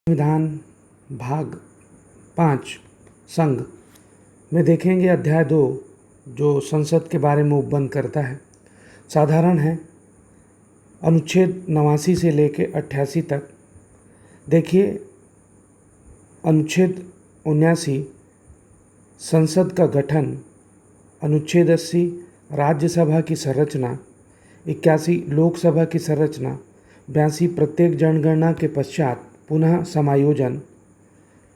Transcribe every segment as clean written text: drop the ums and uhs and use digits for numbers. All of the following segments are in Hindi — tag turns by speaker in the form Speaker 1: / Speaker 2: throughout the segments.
Speaker 1: संविधान भाग 5 संघ में देखेंगे अध्याय 2 जो संसद के बारे में उपबंध करता है। साधारण है। अनुच्छेद 89 से लेकर 88 तक देखिए। अनुच्छेद 79 संसद का गठन, अनुच्छेद 80 राज्यसभा की संरचना, 81 लोकसभा की संरचना, 82 प्रत्येक जनगणना के पश्चात पुनः समायोजन,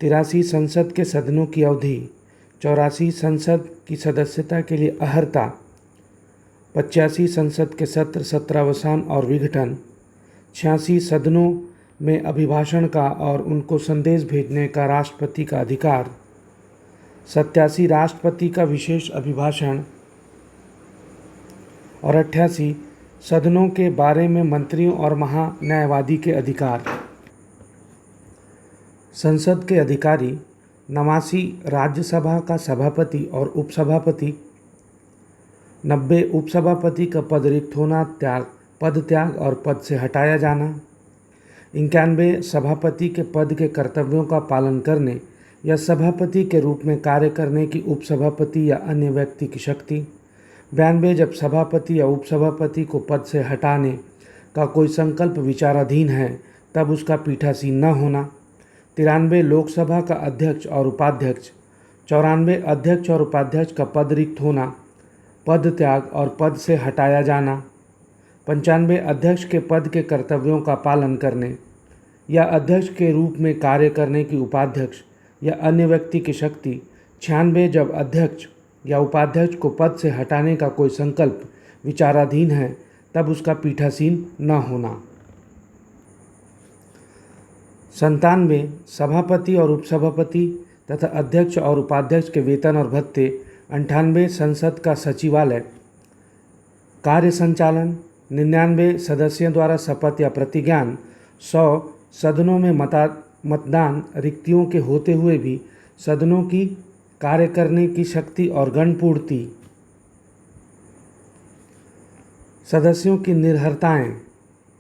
Speaker 1: 83 संसद के सदनों की अवधि, 84 संसद की सदस्यता के लिए अर्हता, 85 संसद के सत्र सत्रावसान और विघटन, 86 सदनों में अभिभाषण का और उनको संदेश भेजने का राष्ट्रपति का अधिकार, 87 राष्ट्रपति का विशेष अभिभाषण और 88 सदनों के बारे में मंत्रियों और महान्यायवादी के अधिकार। संसद के अधिकारी 89 राज्यसभा का सभापति और उपसभापति, 90 उपसभापति का पद रिक्त होना, पद त्याग और पद से हटाया जाना, 91 सभापति के पद के कर्तव्यों का पालन करने या सभापति के रूप में कार्य करने की उपसभापति या अन्य व्यक्ति की शक्ति, 92 जब सभापति या उपसभापति को पद से हटाने का कोई संकल्प विचाराधीन है तब उसका पीठासीन न होना, 93 लोकसभा का अध्यक्ष और उपाध्यक्ष, 94 अध्यक्ष और उपाध्यक्ष का पद रिक्त होना, पद त्याग और पद से हटाया जाना, 95 अध्यक्ष के पद के कर्तव्यों का पालन करने या अध्यक्ष के रूप में कार्य करने की उपाध्यक्ष या अन्य व्यक्ति की शक्ति, 96 जब अध्यक्ष या उपाध्यक्ष को पद से हटाने का कोई संकल्प विचाराधीन है तब उसका पीठासीन न होना, 97 सभापति और उपसभापति तथा अध्यक्ष और उपाध्यक्ष के वेतन और भत्ते, 98 संसद का सचिवालय, कार्य संचालन, 99 सदस्यों द्वारा शपथ या प्रतिज्ञान, 100 सदनों में मतदान रिक्तियों के होते हुए भी सदनों की कार्य करने की शक्ति और गणपूर्ति, सदस्यों की निर्भरताएं,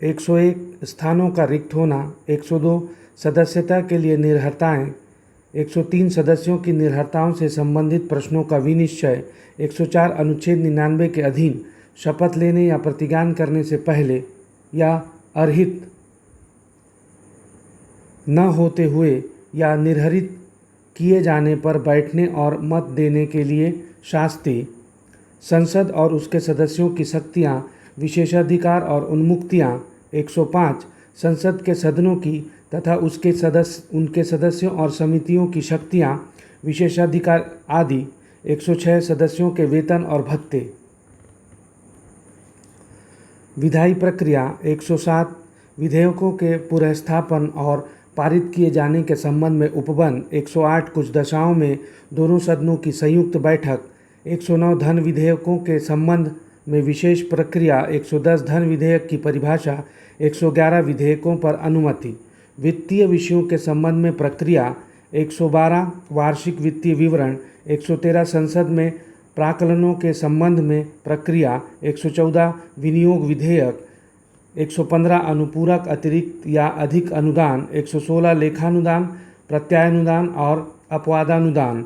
Speaker 1: 101 स्थानों का रिक्त होना, 102 सदस्यता के लिए निर्भरताएं, 103 सदस्यों की निर्भरताओं से संबंधित प्रश्नों का विनिश्चय, 104 अनुच्छेद 99 के अधीन शपथ लेने या प्रतिज्ञान करने से पहले या अर्हित न होते हुए या निर्धारित किए जाने पर बैठने और मत देने के लिए शास्ति, संसद और उसके सदस्यों की शक्तियाँ, विशेषाधिकार और उन्मुक्तियाँ, 105 संसद के सदनों की तथा उनके सदस्यों और समितियों की शक्तियाँ, विशेषाधिकार आदि, 106 सदस्यों के वेतन और भत्ते। विधायी प्रक्रिया, 107 विधेयकों के पुनर्स्थापन और पारित किए जाने के संबंध में उपबंध, 108 कुछ दशाओं में दोनों सदनों की संयुक्त बैठक, 109 धन विधेयकों के संबंध में विशेष प्रक्रिया, 110 धन विधेयक की परिभाषा, 111 विधेयकों पर अनुमति, वित्तीय विषयों के संबंध में प्रक्रिया, 112 वार्षिक वित्तीय विवरण, 113 संसद में प्राक्कलनों के संबंध में प्रक्रिया, 114 विनियोग विधेयक, 115 अनुपूरक अतिरिक्त या अधिक अनुदान, 116 लेखानुदान, प्रत्यानुदान और अपवादानुदान,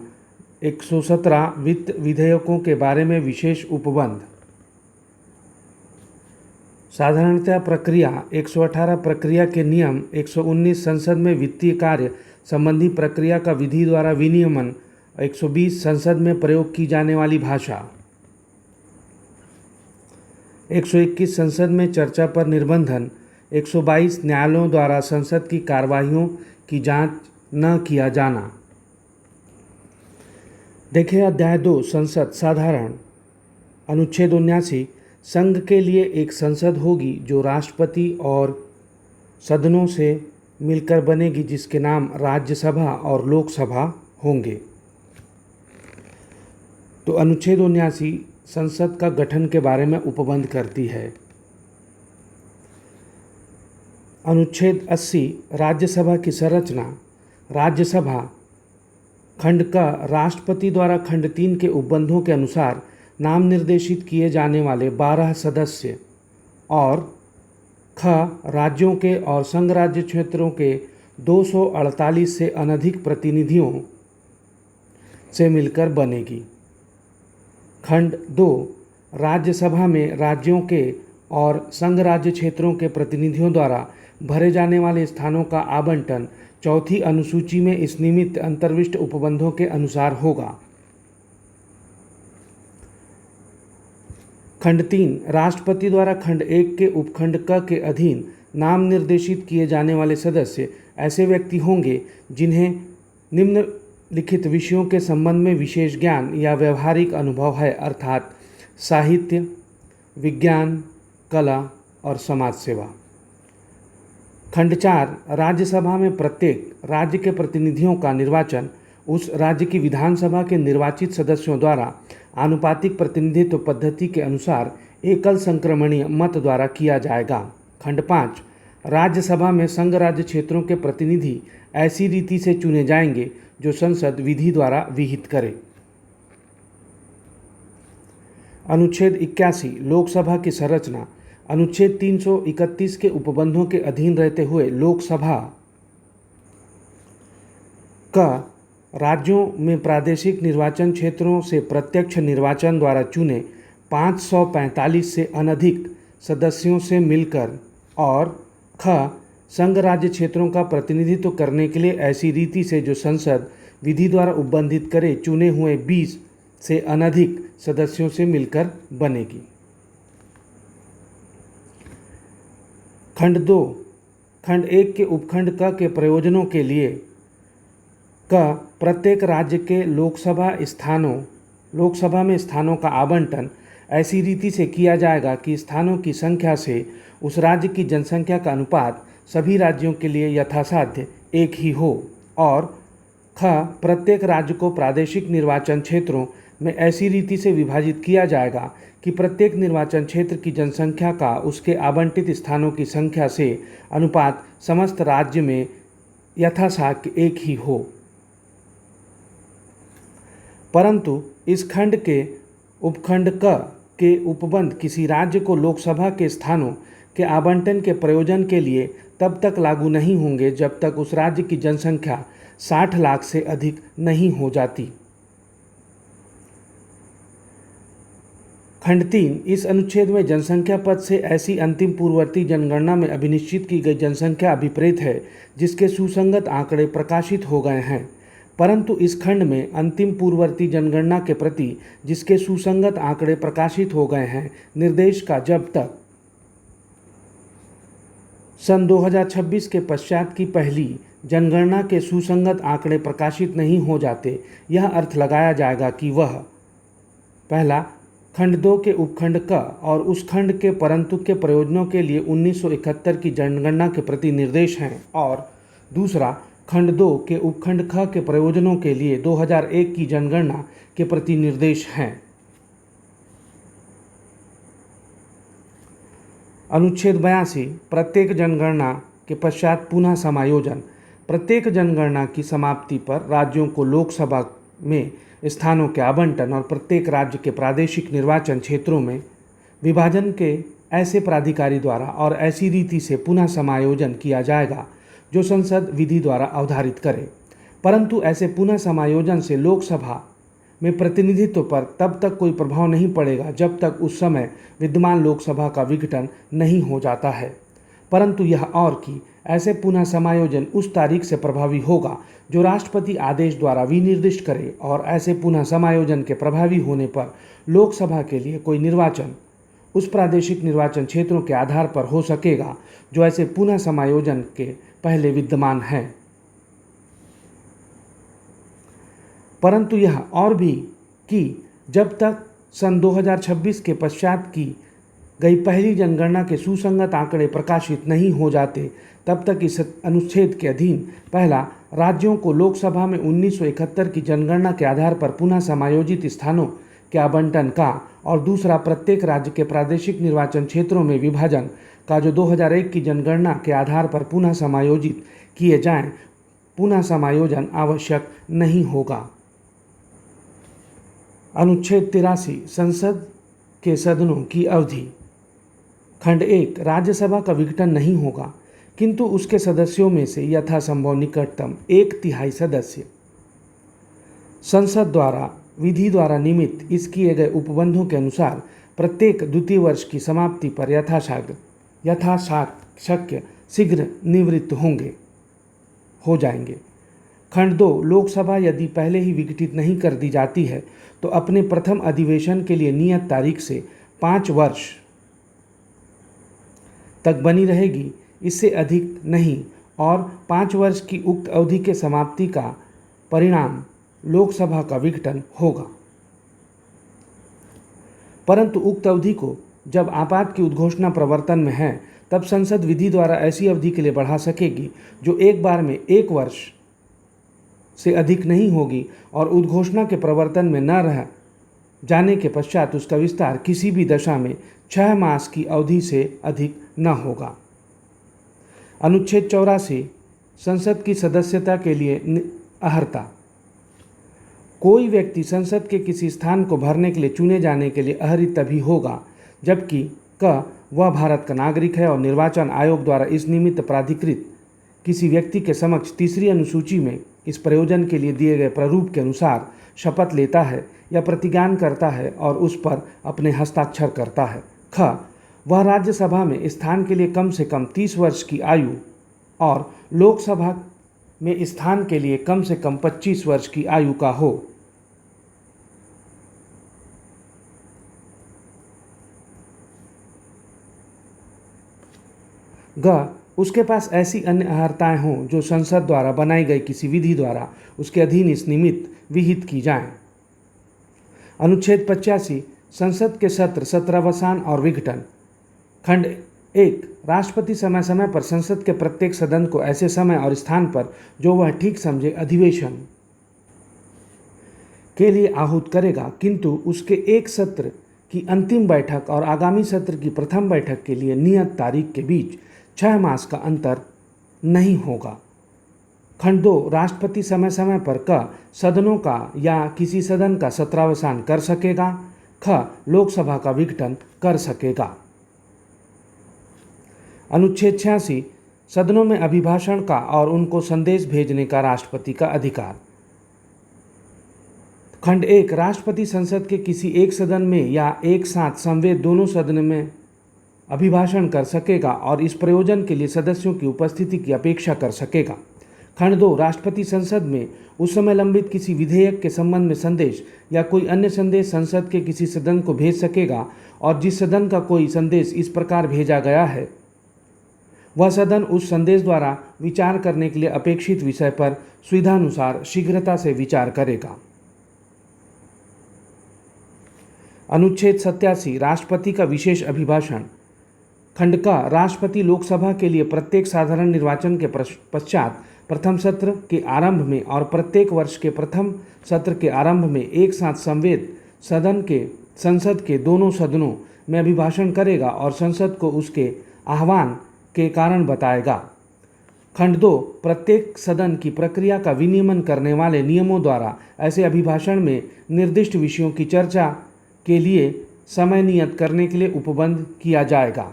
Speaker 1: 117 वित्त विधेयकों के बारे में विशेष उपबंध। साधारणतः प्रक्रिया, 118 प्रक्रिया के नियम, 119 संसद में वित्तीय कार्य संबंधी प्रक्रिया का विधि द्वारा विनियमन, 120 संसद में प्रयोग की जाने वाली भाषा, 121 संसद में चर्चा पर निर्बंधन, 122 न्यायालयों द्वारा संसद की कार्यवाहियों की जांच न किया जाना। देखिए अध्याय 2 संसद साधारण। अनुच्छेद 79 संघ के लिए एक संसद होगी जो राष्ट्रपति और सदनों से मिलकर बनेगी, जिसके नाम राज्यसभा और लोकसभा होंगे। तो अनुच्छेद 79 संसद का गठन के बारे में उपबंध करती है। अनुच्छेद 80 राज्यसभा की संरचना, राज्यसभा खंड का राष्ट्रपति द्वारा खंड 3 के उपबंधों के अनुसार नाम निर्देशित किए जाने वाले 12 सदस्य और ख राज्यों के और संघ राज्य क्षेत्रों के 248 से अनधिक प्रतिनिधियों से मिलकर बनेगी। खंड 2 राज्यसभा में राज्यों के और संघ राज्य क्षेत्रों के प्रतिनिधियों द्वारा भरे जाने वाले स्थानों का आवंटन चौथी अनुसूची में इस निमित्त अंतर्विष्ट उपबंधों के अनुसार होगा। खंड 3 राष्ट्रपति द्वारा खंड 1 के उपखंड क के अधीन नाम निर्देशित किए जाने वाले सदस्य ऐसे व्यक्ति होंगे जिन्हें निम्नलिखित विषयों के संबंध में विशेष ज्ञान या व्यवहारिक अनुभव है, अर्थात साहित्य, विज्ञान, कला और समाज सेवा। खंड 4 राज्यसभा में प्रत्येक राज्य के प्रतिनिधियों का निर्वाचन उस राज्य की विधानसभा के निर्वाचित सदस्यों द्वारा आनुपातिक प्रतिनिधित्व पद्धति के अनुसार एकल संक्रमणीय मत द्वारा किया जाएगा। खंड 5 राज्यसभा में संघ राज्य क्षेत्रों के प्रतिनिधि ऐसी रीति से चुने जाएंगे जो संसद विधि द्वारा विहित करे। अनुच्छेद 81 लोकसभा की संरचना। अनुच्छेद 331 के उपबंधों के अधीन रहते हुए लोकसभा का राज्यों में प्रादेशिक निर्वाचन क्षेत्रों से प्रत्यक्ष निर्वाचन द्वारा चुने 545 से अनधिक सदस्यों से मिलकर और ख संघ राज्य क्षेत्रों का प्रतिनिधित्व करने के लिए ऐसी रीति से जो संसद विधि द्वारा उपबंधित करे चुने हुए 20 से अनधिक सदस्यों से मिलकर बनेगी। खंड 2 खंड 1 के उपखंड क के प्रयोजनों के लिए क प्रत्येक राज्य के लोकसभा में स्थानों का आवंटन ऐसी रीति से किया जाएगा कि स्थानों की संख्या से उस राज्य की जनसंख्या का अनुपात सभी राज्यों के लिए यथासाध्य एक ही हो, और ख प्रत्येक राज्य को प्रादेशिक निर्वाचन क्षेत्रों में ऐसी रीति से विभाजित किया जाएगा कि प्रत्येक निर्वाचन क्षेत्र की जनसंख्या का उसके आवंटित स्थानों की संख्या से अनुपात समस्त राज्य में यथासाध्य एक ही हो। परंतु इस खंड के उपखंड क के उपबंध किसी राज्य को लोकसभा के स्थानों के आवंटन के प्रयोजन के लिए तब तक लागू नहीं होंगे जब तक उस राज्य की जनसंख्या 60 लाख से अधिक नहीं हो जाती। खंड 3 इस अनुच्छेद में जनसंख्या पद से ऐसी अंतिम पूर्ववर्ती जनगणना में अभिनिश्चित की गई जनसंख्या अभिप्रेत है जिसके सुसंगत आंकड़े प्रकाशित हो गए हैं, परंतु इस खंड में अंतिम पूर्ववर्ती जनगणना के प्रति जिसके सुसंगत आंकड़े प्रकाशित हो गए हैं निर्देश का जब तक सन 2026 के पश्चात की पहली जनगणना के सुसंगत आंकड़े प्रकाशित नहीं हो जाते, यह अर्थ लगाया जाएगा कि वह पहला खंड 2 के उपखंड क और उस खंड के परंतु के प्रयोजनों के लिए 1971 की जनगणना के प्रति निर्देश हैं, और दूसरा खंड 2 के उपखंड ख के प्रयोजनों के लिए 2001 की जनगणना के प्रति निर्देश हैं। अनुच्छेद 82 प्रत्येक जनगणना के पश्चात पुनः समायोजन। प्रत्येक जनगणना की समाप्ति पर राज्यों को लोकसभा में स्थानों के आवंटन और प्रत्येक राज्य के प्रादेशिक निर्वाचन क्षेत्रों में विभाजन के ऐसे प्राधिकारी द्वारा और ऐसी रीति से पुनः समायोजन किया जाएगा जो संसद विधि द्वारा अवधारित करे। परंतु ऐसे पुनः समायोजन से लोकसभा में प्रतिनिधित्व पर तब तक कोई प्रभाव नहीं पड़ेगा जब तक उस समय विद्यमान लोकसभा का विघटन नहीं हो जाता है, परंतु यह और कि ऐसे पुनः समायोजन उस तारीख से प्रभावी होगा जो राष्ट्रपति आदेश द्वारा विनिर्दिष्ट करे, और ऐसे पुनः समायोजन के प्रभावी होने पर लोकसभा के लिए कोई निर्वाचन उस प्रादेशिक निर्वाचन क्षेत्रों के आधार पर हो सकेगा जो ऐसे पुनः समायोजन के पहले विद्यमान हैं। परंतु यह और भी कि जब तक सन 2026 के पश्चात की गई पहली जनगणना के सुसंगत आंकड़े प्रकाशित नहीं हो जाते तब तक इस अनुच्छेद के अधीन पहला राज्यों को लोकसभा में 1971 की जनगणना के आधार पर पुनः समायोजित स्थानों के आवंटन का, और दूसरा प्रत्येक राज्य के प्रादेशिक निर्वाचन क्षेत्रों में विभाजन का जो 2001 की जनगणना के आधार पर पुनः समायोजित किए जाएं, पुनः समायोजन आवश्यक नहीं होगा। अनुच्छेद 83 संसद के सदनों की अवधि। खंड 1 राज्यसभा का विघटन नहीं होगा किंतु उसके सदस्यों में से यथासंभव निकटतम 1/3 सदस्य संसद द्वारा विधि द्वारा निमित्त इस किए गए उपबंधों के अनुसार प्रत्येक द्वितीय वर्ष की समाप्ति पर यथाशक्य शीघ्र निवृत्त हो जाएंगे। खंड 2 लोकसभा यदि पहले ही विघटित नहीं कर दी जाती है तो अपने प्रथम अधिवेशन के लिए नियत तारीख से 5 वर्ष तक बनी रहेगी, इससे अधिक नहीं, और 5 वर्ष की उक्त अवधि के समाप्ति का परिणाम लोकसभा का विघटन होगा। परंतु उक्त अवधि को जब आपात की उद्घोषणा प्रवर्तन में है तब संसद विधि द्वारा ऐसी अवधि के लिए बढ़ा सकेगी जो एक बार में 1 वर्ष से अधिक नहीं होगी और उद्घोषणा के प्रवर्तन में न रह जाने के पश्चात उसका विस्तार किसी भी दशा में 6 मास की अवधि से अधिक न होगा। अनुच्छेद 84 संसद की सदस्यता के लिए अर्हता। कोई व्यक्ति संसद के किसी स्थान को भरने के लिए चुने जाने के लिए अहरित तभी होगा जबकि वह भारत का नागरिक है और निर्वाचन आयोग द्वारा इस निमित्त प्राधिकृत किसी व्यक्ति के समक्ष तीसरी अनुसूची में इस प्रयोजन के लिए दिए गए प्रारूप के अनुसार शपथ लेता है या प्रतिज्ञान करता है और उस पर अपने हस्ताक्षर करता है। वह राज्यसभा में स्थान के लिए कम से कम 30 वर्ष की आयु और लोकसभा में स्थान के लिए कम से कम 25 वर्ष की आयु का हो। उसके पास ऐसी अन्य अर्हताएं हों जो संसद द्वारा बनाई गई किसी विधि द्वारा उसके अधीन इस निमित्त विहित की जाएं। अनुच्छेद 85 संसद के सत्र सत्रावसान और विघटन। खंड 1 राष्ट्रपति समय समय पर संसद के प्रत्येक सदन को ऐसे समय और स्थान पर जो वह ठीक समझे अधिवेशन के लिए आहूत करेगा, किंतु उसके एक सत्र की अंतिम बैठक और आगामी सत्र की प्रथम बैठक के लिए नियत तारीख के बीच 6 मास का अंतर नहीं होगा। खंड 2 राष्ट्रपति समय समय पर सदनों का या किसी सदन का सत्रावसान कर सकेगा। लोकसभा का विघटन कर सकेगा। अनुच्छेद 86 सदनों में अभिभाषण का और उनको संदेश भेजने का राष्ट्रपति का अधिकार। खंड 1 राष्ट्रपति संसद के किसी एक सदन में या एक साथ संवेद दोनों सदन में अभिभाषण कर सकेगा और इस प्रयोजन के लिए सदस्यों की उपस्थिति की अपेक्षा कर सकेगा। खंड 2 राष्ट्रपति संसद में उस समय लंबित किसी विधेयक के संबंध में संदेश या कोई अन्य संदेश संसद के किसी सदन को भेज सकेगा और जिस सदन का कोई संदेश इस प्रकार भेजा गया है वह सदन उस संदेश द्वारा विचार करने के लिए अपेक्षित विषय पर सुविधानुसार शीघ्रता से विचार करेगा। अनुच्छेद 87 राष्ट्रपति का विशेष अभिभाषण। खंड का राष्ट्रपति लोकसभा के लिए प्रत्येक साधारण निर्वाचन के पश्चात प्रथम सत्र के आरंभ में और प्रत्येक वर्ष के प्रथम सत्र के आरंभ में एक साथ संवेद संसद के दोनों सदनों में अभिभाषण करेगा और संसद को उसके आह्वान के कारण बताएगा। खंड 2 प्रत्येक सदन की प्रक्रिया का विनियमन करने वाले नियमों द्वारा ऐसे अभिभाषण में निर्दिष्ट विषयों की चर्चा के लिए समय नियत करने के लिए उपबंध किया जाएगा।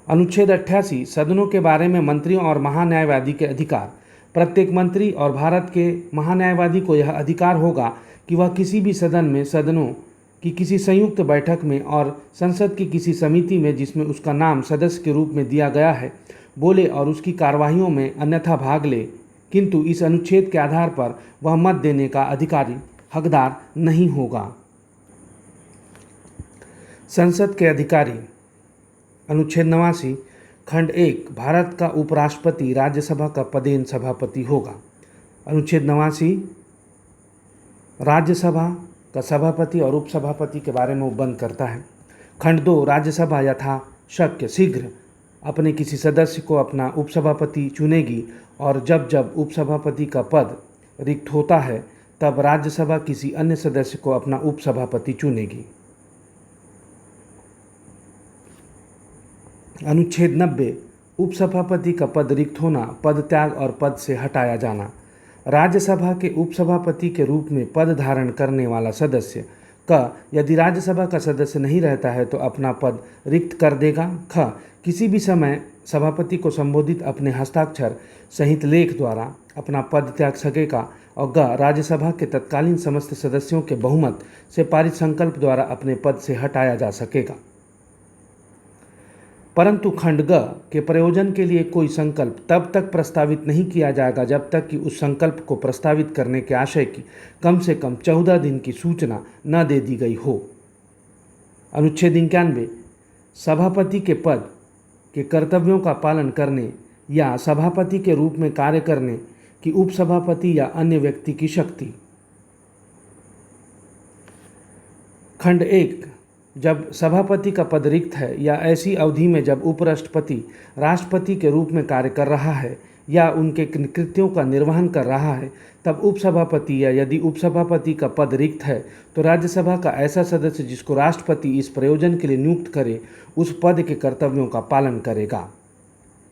Speaker 1: अनुच्छेद 88 सदनों के बारे में मंत्रियों और महान्यायवादी के अधिकार। प्रत्येक मंत्री और भारत के महान्यायवादी को यह अधिकार होगा कि वह किसी भी सदन में सदनों की किसी संयुक्त बैठक में और संसद की किसी समिति में जिसमें उसका नाम सदस्य के रूप में दिया गया है बोले और उसकी कार्यवाहियों में अन्यथा भाग ले, किंतु इस अनुच्छेद के आधार पर वह मत देने का हकदार नहीं होगा। संसद के अधिकारी। अनुच्छेद 89 खंड 1 भारत का उपराष्ट्रपति राज्यसभा का पदेन सभापति होगा। अनुच्छेद 89 राज्यसभा का सभापति और उपसभापति के बारे में उपबंध करता है। खंड 2 राज्यसभा यथाशक्य शीघ्र अपने किसी सदस्य को अपना उपसभापति चुनेगी और जब जब उपसभापति का पद रिक्त होता है तब राज्यसभा किसी अन्य सदस्य को अपना उपसभापति चुनेगी। अनुच्छेद 90 उपसभापति का पद रिक्त होना, पद त्याग और पद से हटाया जाना। राज्यसभा के उपसभापति के रूप में पद धारण करने वाला सदस्य क, यदि राज्यसभा का सदस्य नहीं रहता है तो अपना पद रिक्त कर देगा। ख, किसी भी समय सभापति को संबोधित अपने हस्ताक्षर सहित लेख द्वारा अपना पद त्याग सकेगा। और ग, राज्यसभा के तत्कालीन समस्त सदस्यों के बहुमत से पारित संकल्प द्वारा अपने पद से हटाया जा सकेगा। परंतु खंड ग के प्रयोजन के लिए कोई संकल्प तब तक प्रस्तावित नहीं किया जाएगा जब तक कि उस संकल्प को प्रस्तावित करने के आशय की कम से कम 14 दिन की सूचना न दे दी गई हो। अनुच्छेद 91 सभापति के पद के कर्तव्यों का पालन करने या सभापति के रूप में कार्य करने की उपसभापति या अन्य व्यक्ति की शक्ति। खंड 1 जब सभापति का पद रिक्त है या ऐसी अवधि में जब उपराष्ट्रपति राष्ट्रपति के रूप में कार्य कर रहा है या उनके कृत्यों का निर्वहन कर रहा है, तब उपसभापति या यदि उपसभापति का पद रिक्त है तो राज्यसभा का ऐसा सदस्य जिसको राष्ट्रपति इस प्रयोजन के लिए नियुक्त करे उस पद के कर्तव्यों का पालन करेगा।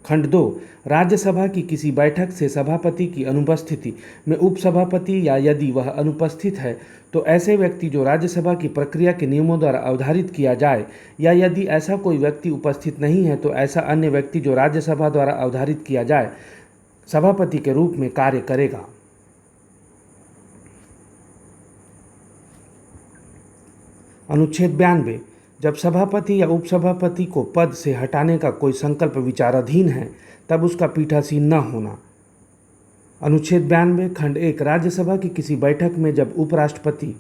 Speaker 1: खंड 2 राज्यसभा की किसी बैठक से सभापति की अनुपस्थिति में उपसभापति या यदि वह अनुपस्थित है तो ऐसे व्यक्ति जो राज्यसभा की प्रक्रिया के नियमों द्वारा अवधारित किया जाए या यदि ऐसा कोई व्यक्ति उपस्थित नहीं है तो ऐसा अन्य व्यक्ति जो राज्यसभा द्वारा अवधारित किया जाए सभापति के रूप में कार्य करेगा। अनुच्छेद 92 जब सभापति या उपसभापति को पद से हटाने का कोई संकल्प विचाराधीन है तब उसका पीठासीन न होना। अनुच्छेद 92 खंड 1 राज्यसभा की किसी बैठक में जब उपराष्ट्रपति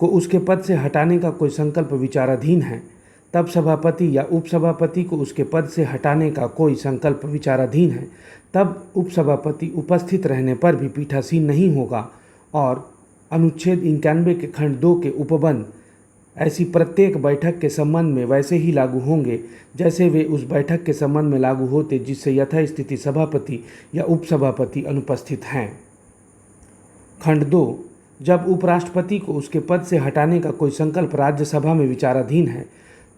Speaker 1: को उसके पद से हटाने का कोई संकल्प विचाराधीन है तब सभापति या उपसभापति को उसके पद से हटाने का कोई संकल्प विचाराधीन है तब उपसभापति उपस्थित रहने पर भी पीठासीन नहीं होगा। और अनुच्छेद 91 के खंड 2 के उपबंध ऐसी प्रत्येक बैठक के संबंध में वैसे ही लागू होंगे जैसे वे उस बैठक के संबंध में लागू होते जिससे यथास्थिति सभापति या उपसभापति अनुपस्थित हैं। खंड 2 जब उपराष्ट्रपति को उसके पद से हटाने का कोई संकल्प राज्यसभा में विचाराधीन है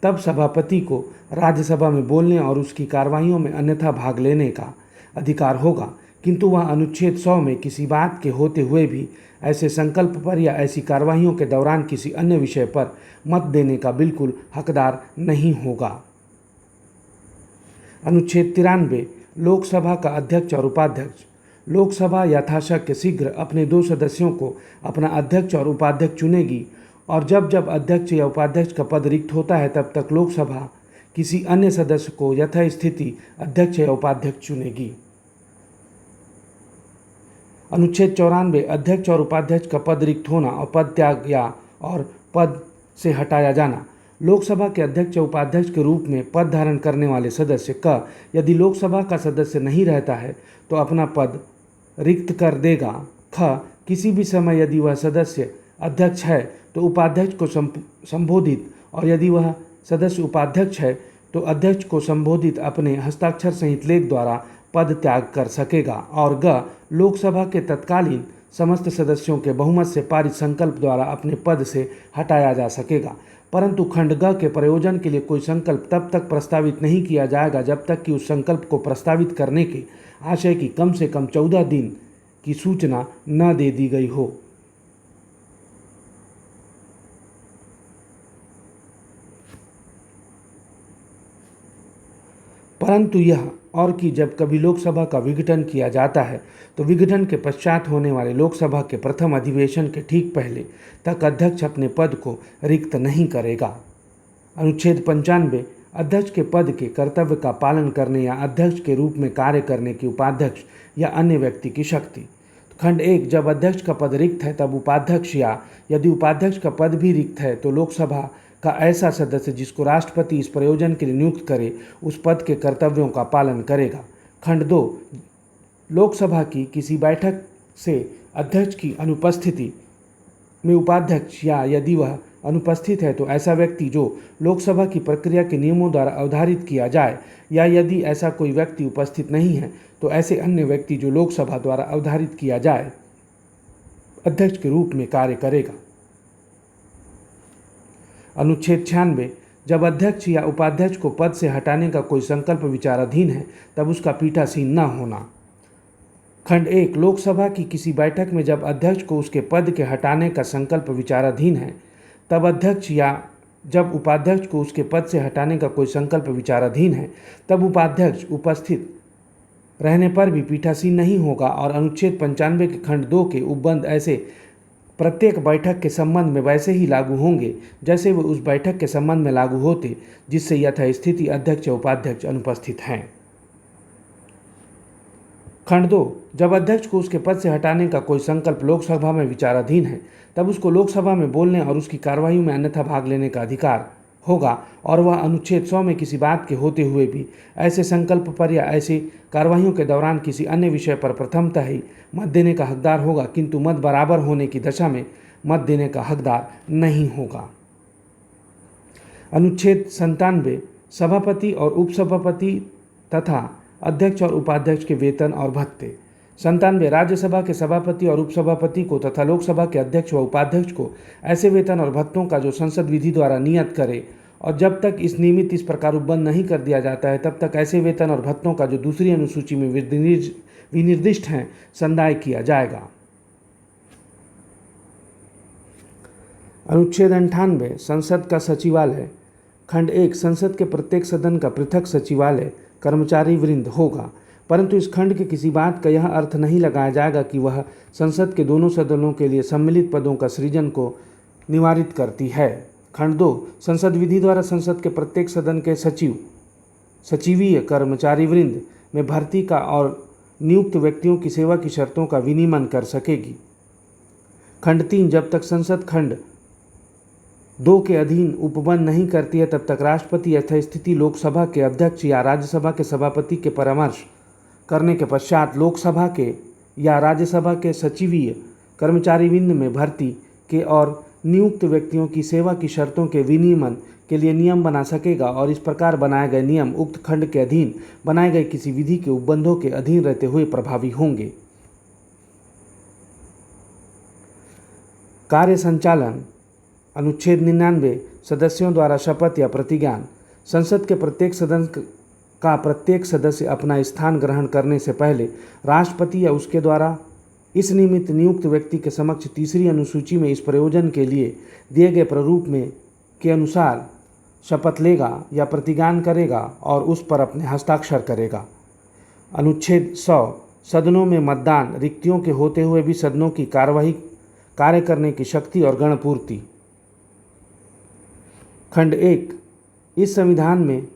Speaker 1: तब सभापति को राज्यसभा में बोलने और उसकी कार्रवाइयों में अन्यथा भाग लेने का अधिकार होगा, किंतु वह अनुच्छेद 100 में किसी बात के होते हुए भी ऐसे संकल्प पर या ऐसी कार्रवाइयों के दौरान किसी अन्य विषय पर मत देने का बिल्कुल हकदार नहीं होगा। अनुच्छेद 93 लोकसभा का अध्यक्ष और उपाध्यक्ष। लोकसभा यथाशक्य शीघ्र अपने 2 सदस्यों को अपना अध्यक्ष और उपाध्यक्ष चुनेगी और जब जब अध्यक्ष या उपाध्यक्ष का पद रिक्त होता है तब तक लोकसभा किसी अन्य सदस्य को यथास्थिति अध्यक्ष या उपाध्यक्ष चुनेगी। अनुच्छेद 94 अध्यक्ष और उपाध्यक्ष का पद रिक्त होना और पद त्याग या और पद से हटाया जाना। लोकसभा के अध्यक्ष या उपाध्यक्ष के रूप में पद धारण करने वाले सदस्य का यदि लोकसभा का सदस्य नहीं रहता है तो अपना पद रिक्त कर देगा। ख किसी भी समय यदि वह सदस्य अध्यक्ष है तो उपाध्यक्ष को संबोधित और यदि वह सदस्य उपाध्यक्ष है तो अध्यक्ष को संबोधित अपने हस्ताक्षर सहित लेख द्वारा पद त्याग कर सकेगा। और ग लोकसभा के तत्कालीन समस्त सदस्यों के बहुमत से पारित संकल्प द्वारा अपने पद से हटाया जा सकेगा। परंतु खंड ग के प्रयोजन के लिए कोई संकल्प तब तक प्रस्तावित नहीं किया जाएगा जब तक कि उस संकल्प को प्रस्तावित करने के आशय की कम से कम 14 दिन की सूचना न दे दी गई हो। परंतु यह और कि जब कभी लोकसभा का विघटन किया जाता है तो विघटन के पश्चात होने वाले लोकसभा के प्रथम अधिवेशन के ठीक पहले तक अध्यक्ष अपने पद को रिक्त नहीं करेगा। अनुच्छेद 95 अध्यक्ष के पद के कर्तव्य का पालन करने या अध्यक्ष के रूप में कार्य करने की उपाध्यक्ष या अन्य व्यक्ति की शक्ति। खंड 1 जब अध्यक्ष का पद रिक्त है तब उपाध्यक्ष या यदि उपाध्यक्ष का पद भी रिक्त है तो लोकसभा का ऐसा सदस्य जिसको राष्ट्रपति इस प्रयोजन के लिए नियुक्त करे उस पद के कर्तव्यों का पालन करेगा। खंड 2 लोकसभा की किसी बैठक से अध्यक्ष की अनुपस्थिति में उपाध्यक्ष या यदि वह अनुपस्थित है तो ऐसा व्यक्ति जो लोकसभा की प्रक्रिया के नियमों द्वारा अवधारित किया जाए या यदि ऐसा कोई व्यक्ति उपस्थित नहीं है तो ऐसे अन्य व्यक्ति जो लोकसभा द्वारा अवधारित किया जाए अध्यक्ष के रूप में कार्य करेगा। अनुच्छेद 96 जब अध्यक्ष या उपाध्यक्ष को पद से हटाने का कोई संकल्प विचाराधीन है तब उसका पीठासीन न होना। खंड 1 लोकसभा की किसी बैठक में जब अध्यक्ष को उसके पद के हटाने का संकल्प विचाराधीन है तब अध्यक्ष या जब उपाध्यक्ष को उसके पद से हटाने का कोई संकल्प विचाराधीन है, तब उपाध्यक्ष उपस्थित रहने पर भी पीठासीन नहीं होगा और अनुच्छेद 95 के खंड 2 के उपबंध ऐसे प्रत्येक बैठक के संबंध में वैसे ही लागू होंगे जैसे वे उस बैठक के संबंध में लागू होते जिससे यथास्थिति अध्यक्ष या उपाध्यक्ष अनुपस्थित हैं। खंड 2, जब अध्यक्ष को उसके पद से हटाने का कोई संकल्प लोकसभा में विचाराधीन है, तब उसको लोकसभा में बोलने और उसकी कार्यवाही में अन्यथा भाग लेने का अधिकार होगा और वह अनुच्छेद 100 में किसी बात के होते हुए भी ऐसे संकल्प पर या ऐसी कार्यवाहियों के दौरान किसी अन्य विषय पर प्रथमतः ही मत देने का हकदार होगा, किंतु मत बराबर होने की दशा में मत देने का हकदार नहीं होगा। अनुच्छेद 97, सभापति और उपसभापति तथा अध्यक्ष और उपाध्यक्ष के वेतन और भत्ते। 97, राज्यसभा के सभापति और उपसभापति को तथा लोकसभा के अध्यक्ष व उपाध्यक्ष को ऐसे वेतन और भत्तों का जो संसद विधि द्वारा नियत करे और जब तक इस प्रकार उपबंध नहीं कर दिया जाता है तब तक ऐसे वेतन और भत्तों का जो दूसरी अनुसूची में विनिर्दिष्ट हैं संदाय किया जाएगा। अनुच्छेद 98, संसद का सचिवालय। खंड 1, संसद के प्रत्येक सदन का पृथक सचिवालय कर्मचारी वृंद होगा, परंतु इस खंड के किसी बात का यह अर्थ नहीं लगाया जाएगा कि वह संसद के दोनों सदनों के लिए सम्मिलित पदों का सृजन को निवारित करती है। खंड 2, संसद विधि द्वारा संसद के प्रत्येक सदन के सचिवीय कर्मचारी वृंद में भर्ती का और नियुक्त व्यक्तियों की सेवा की शर्तों का विनियमन कर सकेगी। खंड 3, जब तक संसद खंड 2 के अधीन उपबंध नहीं करती है तब तक राष्ट्रपति यथास्थिति लोकसभा के अध्यक्ष या राज्यसभा के सभापति के परामर्श करने के पश्चात लोकसभा के या राज्यसभा के सचिवीय कर्मचारी वृंद में भर्ती के और नियुक्त व्यक्तियों की सेवा की शर्तों के विनियमन के लिए नियम बना सकेगा और इस प्रकार बनाए गए नियम उक्त खंड के अधीन बनाए गए किसी विधि के उपबंधों के अधीन रहते हुए प्रभावी होंगे। कार्य संचालन। अनुच्छेद 99, सदस्यों द्वारा शपथ या प्रतिज्ञान। संसद के प्रत्येक सदन का प्रत्येक सदस्य अपना स्थान ग्रहण करने से पहले राष्ट्रपति या उसके द्वारा इस निमित्त नियुक्त व्यक्ति के समक्ष तीसरी अनुसूची में इस प्रयोजन के लिए दिए गए प्रारूप में के अनुसार शपथ लेगा या प्रतिज्ञान करेगा और उस पर अपने हस्ताक्षर करेगा। अनुच्छेद 100, सदनों में मतदान रिक्तियों के होते हुए भी सदनों की कार्यवाही कार्य करने की शक्ति और गणपूर्ति। खंड 1, इस संविधान में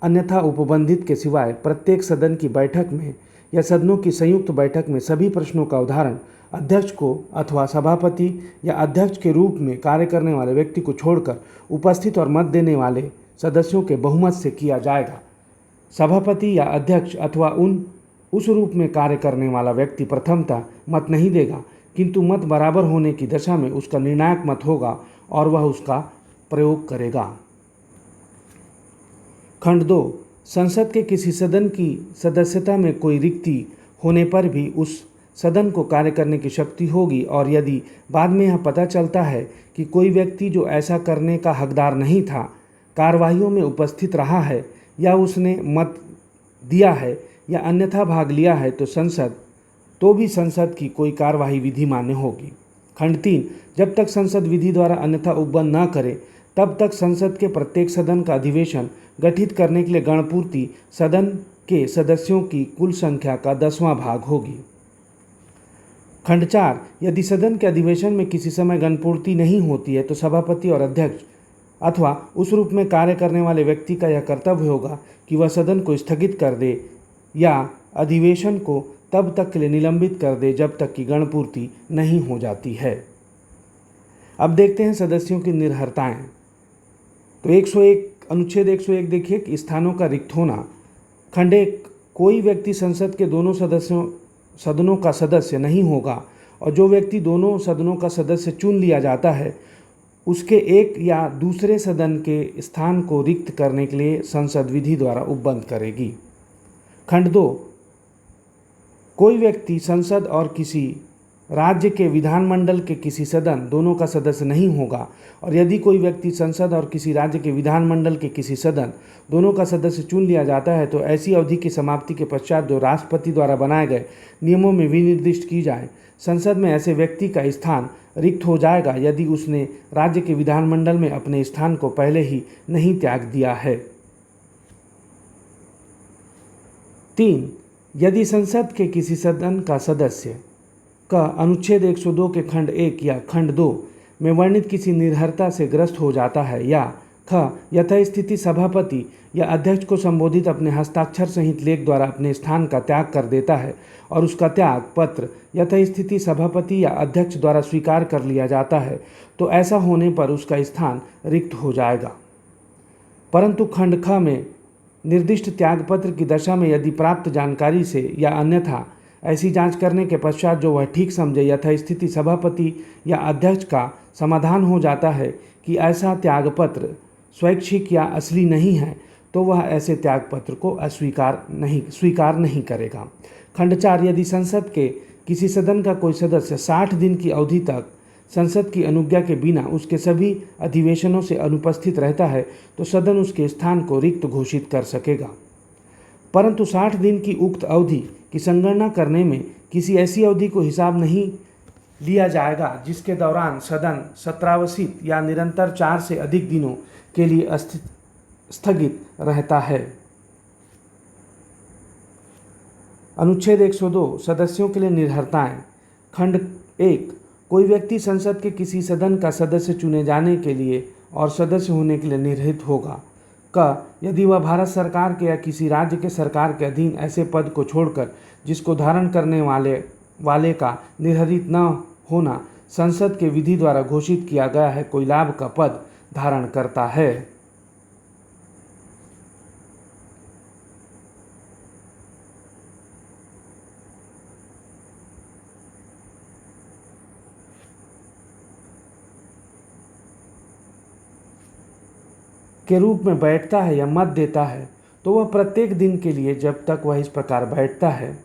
Speaker 1: अन्यथा उपबंधित के सिवाय प्रत्येक सदन की बैठक में या सदनों की संयुक्त बैठक में सभी प्रश्नों का उदाहरण अध्यक्ष को अथवा सभापति या अध्यक्ष के रूप में कार्य करने वाले व्यक्ति को छोड़कर उपस्थित और मत देने वाले सदस्यों के बहुमत से किया जाएगा। सभापति या अध्यक्ष अथवा उस रूप में कार्य करने वाला व्यक्ति प्रथमतः मत नहीं देगा, किंतु मत बराबर होने की दशा में उसका निर्णायक मत होगा और वह उसका प्रयोग करेगा। खंड 2, संसद के किसी सदन की सदस्यता में कोई रिक्ति होने पर भी उस सदन को कार्य करने की शक्ति होगी और यदि बाद में यह पता चलता है कि कोई व्यक्ति जो ऐसा करने का हकदार नहीं था कार्यवाहियों में उपस्थित रहा है या उसने मत दिया है या अन्यथा भाग लिया है तो भी संसद की कोई कार्यवाही विधि मान्य होगी। खंड 3, जब तक संसद विधि द्वारा अन्यथा उपबंध न करे तब तक संसद के प्रत्येक सदन का अधिवेशन गठित करने के लिए गणपूर्ति सदन के सदस्यों की कुल संख्या का 10वां भाग होगी। खंड 4, यदि सदन के अधिवेशन में किसी समय गणपूर्ति नहीं होती है तो सभापति और अध्यक्ष अथवा उस रूप में कार्य करने वाले व्यक्ति का यह कर्तव्य होगा कि वह सदन को स्थगित कर दे या अधिवेशन को तब तक के लिए निलंबित कर दे जब तक कि गणपूर्ति नहीं हो जाती है। अब देखते हैं सदस्यों की निर्हरताएं। तो 101 अनुच्छेद 101 देखिए कि स्थानों का रिक्त होना। खंड 1, कोई व्यक्ति संसद के दोनों सदनों का सदस्य नहीं होगा और जो व्यक्ति दोनों सदनों का सदस्य चुन लिया जाता है उसके एक या दूसरे सदन के स्थान को रिक्त करने के लिए संसद विधि द्वारा उपबंध करेगी। खंड 2, कोई व्यक्ति संसद और किसी राज्य के विधानमंडल के किसी सदन दोनों का सदस्य नहीं होगा, और यदि कोई व्यक्ति संसद और किसी राज्य के विधानमंडल के किसी सदन दोनों का सदस्य चुन लिया जाता है तो ऐसी अवधि की समाप्ति के पश्चात जो राष्ट्रपति द्वारा बनाए गए नियमों में विनिर्दिष्ट की जाए, संसद में ऐसे व्यक्ति का स्थान रिक्त हो जाएगा यदि उसने राज्य के विधानमंडल में अपने स्थान को पहले ही नहीं त्याग दिया है। 3. यदि संसद के किसी सदन का सदस्य का अनुच्छेद 102 के खंड 1 या खंड 2 में वर्णित किसी निर्भरता से ग्रस्त हो जाता है, या ख यथास्थिति सभापति या अध्यक्ष को संबोधित अपने हस्ताक्षर सहित लेख द्वारा अपने स्थान का त्याग कर देता है और उसका त्याग पत्र यथास्थिति सभापति या अध्यक्ष द्वारा स्वीकार कर लिया जाता है, तो ऐसा होने पर उसका स्थान रिक्त हो जाएगा। परंतु खंड ख में निर्दिष्ट त्यागपत्र की दशा में यदि प्राप्त जानकारी से या अन्यथा ऐसी जांच करने के पश्चात जो वह ठीक समझे यथास्थिति सभापति या अध्यक्ष का समाधान हो जाता है कि ऐसा त्यागपत्र स्वैच्छिक या असली नहीं है, तो वह ऐसे त्यागपत्र को स्वीकार नहीं करेगा। खंड 4. यदि संसद के किसी सदन का कोई सदस्य 60 दिन की अवधि तक संसद की अनुज्ञा के बिना उसके सभी अधिवेशनों से अनुपस्थित रहता है तो सदन उसके स्थान को रिक्त घोषित कर सकेगा। परंतु 60 दिन की उक्त अवधि की संगणना करने में किसी ऐसी अवधि को हिसाब नहीं लिया जाएगा जिसके दौरान सदन सत्रावसित या निरंतर 4 से अधिक दिनों के लिए स्थगित रहता है। अनुच्छेद 102 सदस्यों के लिए निर्भरताएं। खंड 1. कोई व्यक्ति संसद के किसी सदन का सदस्य चुने जाने के लिए और सदस्य होने के लिए निर्हित होगा। क यदि वह भारत सरकार के या किसी राज्य के सरकार के अधीन ऐसे पद को छोड़कर जिसको धारण करने वाले का निर्धारित न होना संसद के विधि द्वारा घोषित किया गया है कोई लाभ का पद धारण करता है। के रूप में बैठता है या मत देता है, तो वह प्रत्येक दिन के लिए जब तक वह इस प्रकार बैठता है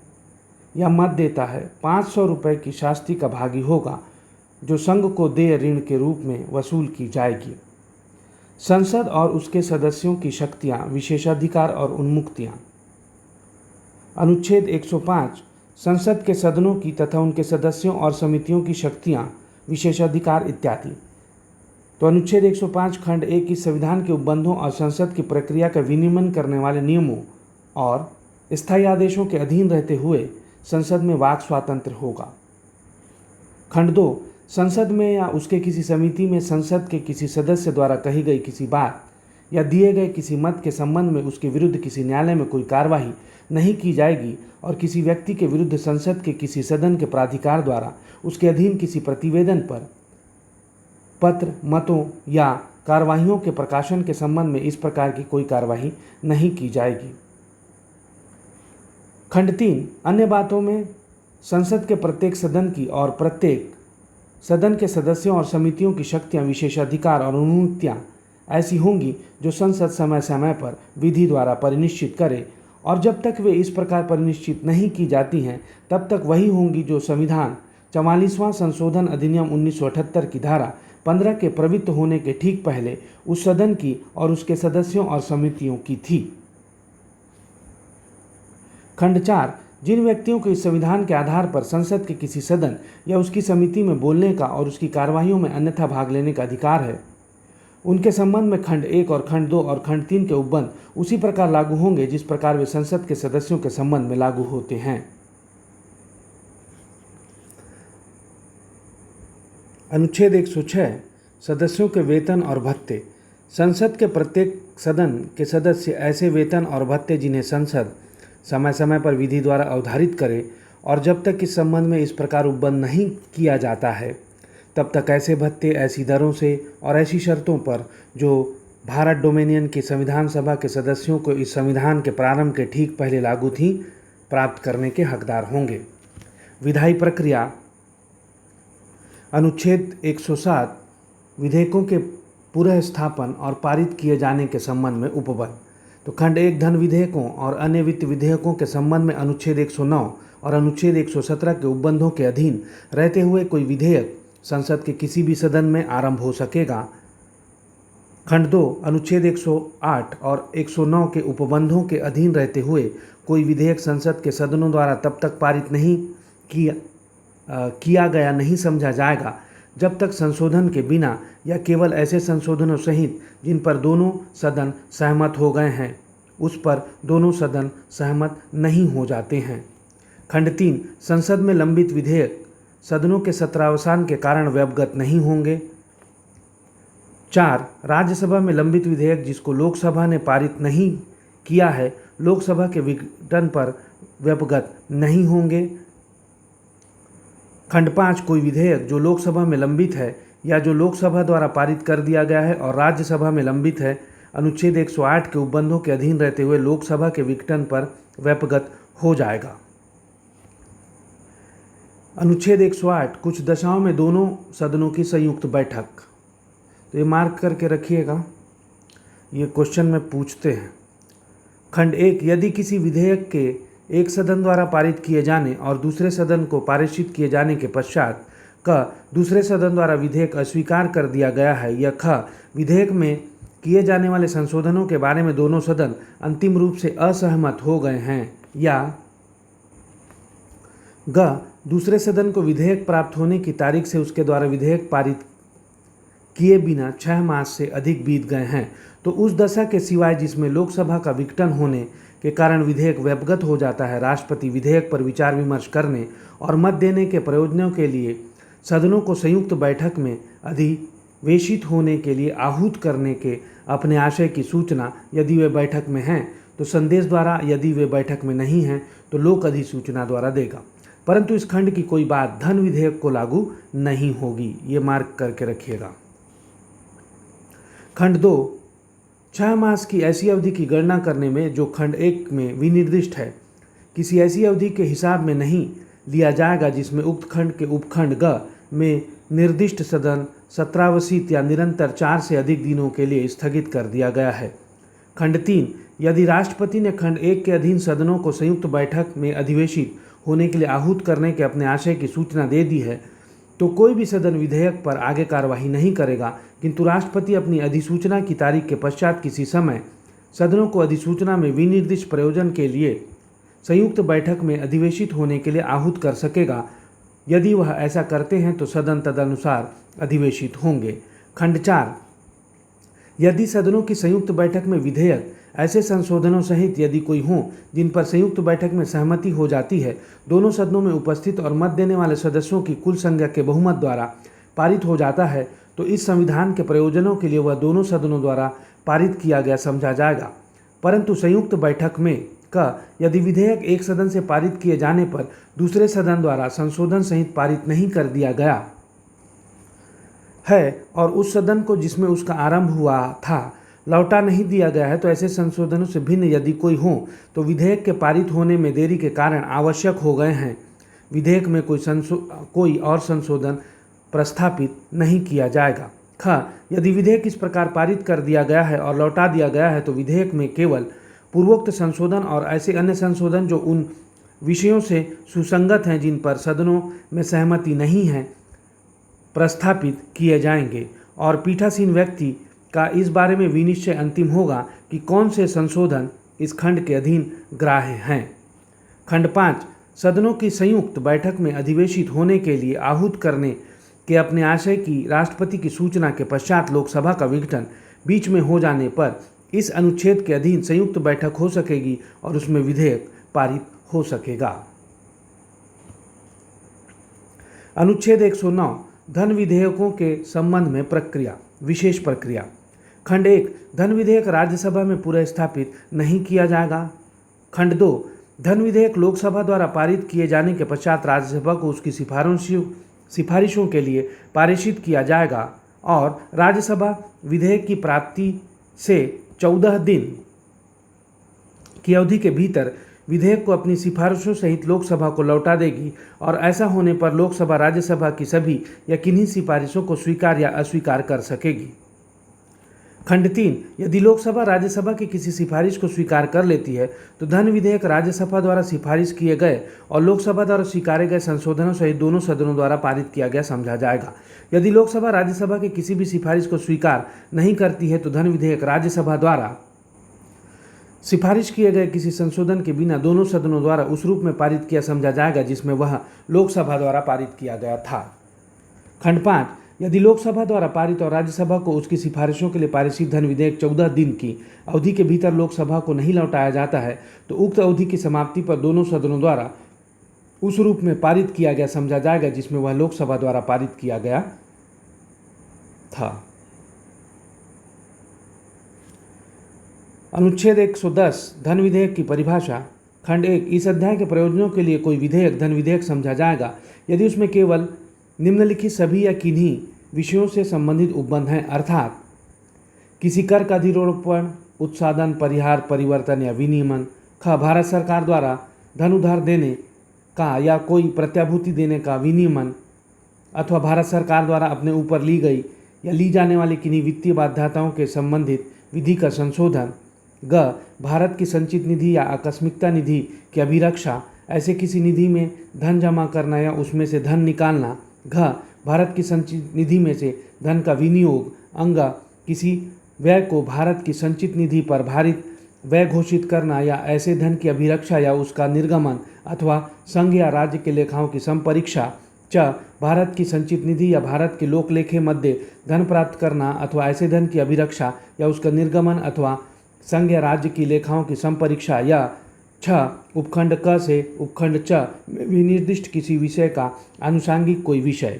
Speaker 1: या मत देता है 500 रुपये की शास्ति का भागी होगा, जो संघ को देय ऋण के रूप में वसूल की जाएगी। संसद और उसके सदस्यों की शक्तियां, विशेषाधिकार और उन्मुक्तियां। अनुच्छेद 105 संसद के सदनों की तथा उनके सदस्यों और समितियों की शक्तियां, विशेषाधिकार इत्यादि। तो अनुच्छेद 105 खंड 1 की संविधान के उपबंधों और संसद की प्रक्रिया का विनियमन करने वाले नियमों और स्थायी आदेशों के अधीन रहते हुए संसद में वाक स्वातंत्र्य होगा। खंड 2 संसद में या उसके किसी समिति में संसद के किसी सदस्य द्वारा कही गई किसी बात या दिए गए किसी मत के संबंध में उसके विरुद्ध किसी न्यायालय में कोई कार्यवाही नहीं की जाएगी, और किसी व्यक्ति के विरुद्ध संसद के किसी सदन के प्राधिकार द्वारा उसके अधीन किसी प्रतिवेदन पर पत्र, मतों या कार्यवाहियों के प्रकाशन के संबंध में इस प्रकार की कोई कार्यवाही नहीं की जाएगी। खंड 3 अन्य बातों में संसद के प्रत्येक सदन की और प्रत्येक सदन के सदस्यों और समितियों की शक्तियां, विशेषाधिकार और उन्मुक्तियां ऐसी होंगी जो संसद समय समय पर विधि द्वारा परिनिश्चित करे, और जब तक वे इस प्रकार परिनिश्चित नहीं की जाती हैं तब तक वही होंगी जो संविधान 44वां संशोधन अधिनियम 1978 की धारा 15 के प्रवृत्त होने के ठीक पहले उस सदन की और उसके सदस्यों और समितियों की थी। खंड 4 जिन व्यक्तियों को इस संविधान के आधार पर संसद के किसी सदन या उसकी समिति में बोलने का और उसकी कार्यवाहियों में अन्यथा भाग लेने का अधिकार है, उनके संबंध में खंड 1 और खंड 2 और खंड 3 के उपबंध उसी प्रकार लागू होंगे जिस प्रकार वे संसद के सदस्यों के संबंध में लागू होते हैं। अनुच्छेद 106 सदस्यों के वेतन और भत्ते। संसद के प्रत्येक सदन के सदस्य ऐसे वेतन और भत्ते जिन्हें संसद समय समय पर विधि द्वारा अवधारित करे, और जब तक इस संबंध में इस प्रकार उपबंध नहीं किया जाता है तब तक ऐसे भत्ते ऐसी दरों से और ऐसी शर्तों पर जो भारत डोमिनियन की संविधान सभा के सदस्यों को इस संविधान के प्रारंभ के ठीक पहले लागू थी प्राप्त करने के हकदार होंगे। विधायी प्रक्रिया। अनुच्छेद 107 विधेयकों के पुनः स्थापन और पारित किए जाने के संबंध में उपबंध। तो खंड 1 धन विधेयकों और अन्य वित्त विधेयकों के संबंध में अनुच्छेद 109 और अनुच्छेद 117 के उपबंधों के अधीन रहते हुए कोई विधेयक संसद के किसी भी सदन में आरंभ हो सकेगा। खंड 2 अनुच्छेद 108 और 109 के उपबंधों के अधीन रहते हुए कोई विधेयक संसद के सदनों द्वारा तब तक पारित नहीं किया गया नहीं समझा जाएगा जब तक संशोधन के बिना या केवल ऐसे संशोधनों सहित जिन पर दोनों सदन सहमत हो गए हैं उस पर दोनों सदन सहमत नहीं हो जाते हैं। खंड 3 संसद में लंबित विधेयक सदनों के सत्रावसान के कारण व्यवगत नहीं होंगे। 4 राज्यसभा में लंबित विधेयक जिसको लोकसभा ने पारित नहीं किया है लोकसभा के विघटन पर व्यवगत नहीं होंगे। खंड 5 कोई विधेयक जो लोकसभा में लंबित है या जो लोकसभा द्वारा पारित कर दिया गया है और राज्यसभा में लंबित है अनुच्छेद 108 के उपबंधों के अधीन रहते हुए लोकसभा के विघटन पर व्यवगत हो जाएगा। अनुच्छेद 108 कुछ दशाओं में दोनों सदनों की संयुक्त बैठक, तो ये मार्क करके रखिएगा, ये क्वेश्चन में पूछते हैं। खंड 1 यदि किसी विधेयक के एक सदन द्वारा पारित किए जाने और दूसरे सदन को पारित किए जाने के पश्चात क दूसरे सदन द्वारा विधेयक अस्वीकार कर दिया गया है या ख विधेयक में किए जाने वाले संशोधनों के बारे में दोनों सदन अंतिम रूप से असहमत हो गए हैं या ग दूसरे सदन को विधेयक प्राप्त होने की तारीख से उसके द्वारा विधेयक पारित किए बिना 6 मास से अधिक बीत गए हैं, तो उस दशा के सिवाय जिसमें लोकसभा का विघटन होने के कारण विधेयक व्यवगत हो जाता है राष्ट्रपति विधेयक पर विचार विमर्श करने और मत देने के प्रयोजनों के लिए सदनों को संयुक्त बैठक में अधिवेशित होने के लिए आहूत करने के अपने आशय की सूचना यदि वे बैठक में हैं तो संदेश द्वारा, यदि वे बैठक में नहीं हैं तो लोक अधिसूचना द्वारा देगा। परंतु इस खंड की कोई बात धन विधेयक को लागू नहीं होगी, ये मार्क करके रखिएगा। खंड 2 6 मास की ऐसी अवधि की गणना करने में जो खंड 1 में विनिर्दिष्ट है किसी ऐसी अवधि के हिसाब में नहीं लिया जाएगा जिसमें उक्त खंड के उपखंड ग में निर्दिष्ट सदन सत्रावसित या निरंतर 4 से अधिक दिनों के लिए स्थगित कर दिया गया है। खंड 3 यदि राष्ट्रपति ने खंड 1 के अधीन सदनों को संयुक्त बैठक में अधिवेशित होने के लिए आहूत करने के अपने आशय की सूचना दे दी है तो कोई भी सदन विधेयक पर आगे कार्यवाही नहीं करेगा, किंतु राष्ट्रपति अपनी अधिसूचना की तारीख के पश्चात किसी समय सदनों को अधिसूचना में विनिर्दिष्ट प्रयोजन के लिए संयुक्त बैठक में अधिवेशित होने के लिए आहूत कर सकेगा। यदि वह ऐसा करते हैं तो सदन तदनुसार अधिवेशित होंगे। खंड 4 यदि सदनों की संयुक्त बैठक में विधेयक ऐसे संशोधनों सहित यदि कोई हों जिन पर संयुक्त बैठक में सहमति हो जाती है, दोनों सदनों में उपस्थित और मत देने वाले सदस्यों की कुल संख्या के बहुमत द्वारा पारित हो जाता है, तो इस संविधान के प्रयोजनों के लिए वह दोनों सदनों द्वारा पारित किया गया समझा जाएगा। परंतु संयुक्त बैठक में यदि विधेयक एक सदन से पारित किए जाने पर दूसरे सदन द्वारा संशोधन सहित पारित नहीं कर दिया गया है और उस सदन को जिसमें उसका आरंभ हुआ था लौटा नहीं दिया गया है, तो ऐसे संशोधनों से भिन्न यदि कोई हो तो विधेयक के पारित होने में देरी के कारण आवश्यक हो गए हैं, विधेयक में कोई और संशोधन प्रस्तापित नहीं किया जाएगा। ख यदि विधेयक इस प्रकार पारित कर दिया गया है और लौटा दिया गया है तो विधेयक में केवल पूर्वोक्त संशोधन और ऐसे अन्य संशोधन जो उन विषयों से सुसंगत हैं जिन पर सदनों में सहमति नहीं है प्रस्तापित किए जाएंगे और पीठासीन व्यक्ति का इस बारे में विनिश्चय अंतिम होगा कि कौन से संशोधन इस खंड के अधीन ग्राह्य हैं। खंड 5 सदनों की संयुक्त बैठक में अधिवेशित होने के लिए आहूत करने के अपने आशय की राष्ट्रपति की सूचना के पश्चात लोकसभा का विघटन बीच में हो जाने पर इस अनुच्छेद के अधीन संयुक्त बैठक हो सकेगी और उसमें विधेयक पारित हो सकेगा। अनुच्छेद 109 धन विधेयकों के संबंध में प्रक्रिया, विशेष प्रक्रिया। खंड 1 धन विधेयक राज्यसभा में पुनर्स्थापित नहीं किया जाएगा। खंड 2 धन विधेयक लोकसभा द्वारा पारित किए जाने के पश्चात राज्यसभा को उसकी सिफारिशों के लिए पारित किया जाएगा और राज्यसभा विधेयक की प्राप्ति से 14 दिन की अवधि के भीतर विधेयक को अपनी सिफारिशों सहित लोकसभा को लौटा देगी और ऐसा होने पर लोकसभा राज्यसभा की सभी या किन्हीं सिफारिशों को स्वीकार या अस्वीकार कर सकेगी। खंड 3, यदि लोकसभा राज्यसभा की किसी सिफारिश को स्वीकार कर लेती है तो धन विधेयक राज्यसभा द्वारा सिफारिश किए गए और लोकसभा द्वारा स्वीकारे गए संशोधनों सहित दोनों सदनों द्वारा पारित किया गया समझा जाएगा। यदि लोकसभा राज्यसभा की किसी भी सिफारिश को स्वीकार नहीं करती है तो धन विधेयक राज्यसभा द्वारा सिफारिश किए गए किसी संशोधन के बिना दोनों सदनों द्वारा उस रूप में पारित किया समझा जाएगा जिसमें वह लोकसभा द्वारा पारित किया गया था। खंड 5, यदि लोकसभा द्वारा पारित और राज्यसभा को उसकी सिफारिशों के लिए पारित धन विधेयक 14 दिन की अवधि के भीतर लोकसभा को नहीं लौटाया जाता है तो उक्त अवधि की समाप्ति पर दोनों सदनों द्वारा उस रूप में पारित किया गया समझा जाएगा जिसमें वह लोकसभा द्वारा पारित किया गया था। अनुच्छेद 110 धन विधेयक की परिभाषा। खंड 1, इस अध्याय के प्रयोजनों के लिए कोई विधेयक धन विधेयक समझा जाएगा यदि उसमें केवल निम्नलिखित सभी या किन्हीं विषयों से संबंधित उपबंध हैं, अर्थात किसी कर का अधिरोपण, उत्सादन, परिहार, परिवर्तन या विनियमन। ख, भारत सरकार द्वारा धन उधार देने का या कोई प्रत्याभूति देने का विनियमन अथवा भारत सरकार द्वारा अपने ऊपर ली गई या ली जाने वाली किन्हीं वित्तीय बाध्यताओं के संबंधित विधि का संशोधन। ग, भारत की संचित निधि या आकस्मिकता निधि की अभिरक्षा, ऐसे किसी निधि में धन जमा करना या उसमें से धन निकालना। घ, भारत की संचित निधि में से धन का विनियोग। अंग, किसी व्यय को भारत की संचित निधि पर भारित व्यय घोषित करना या ऐसे धन की अभिरक्षा या उसका निर्गमन अथवा संघ या राज्य के लेखाओं की संपरीक्षा। च, भारत की संचित निधि या भारत के लोकलेखे मध्य धन प्राप्त करना अथवा ऐसे धन की अभिरक्षा या उसका निर्गमन अथवा संघ या राज्य की लेखाओं की संपरीक्षा। या छ, उपखंड क से उपखंड च में विनिर्दिष्ट किसी विषय का आनुषांगिक कोई विषय।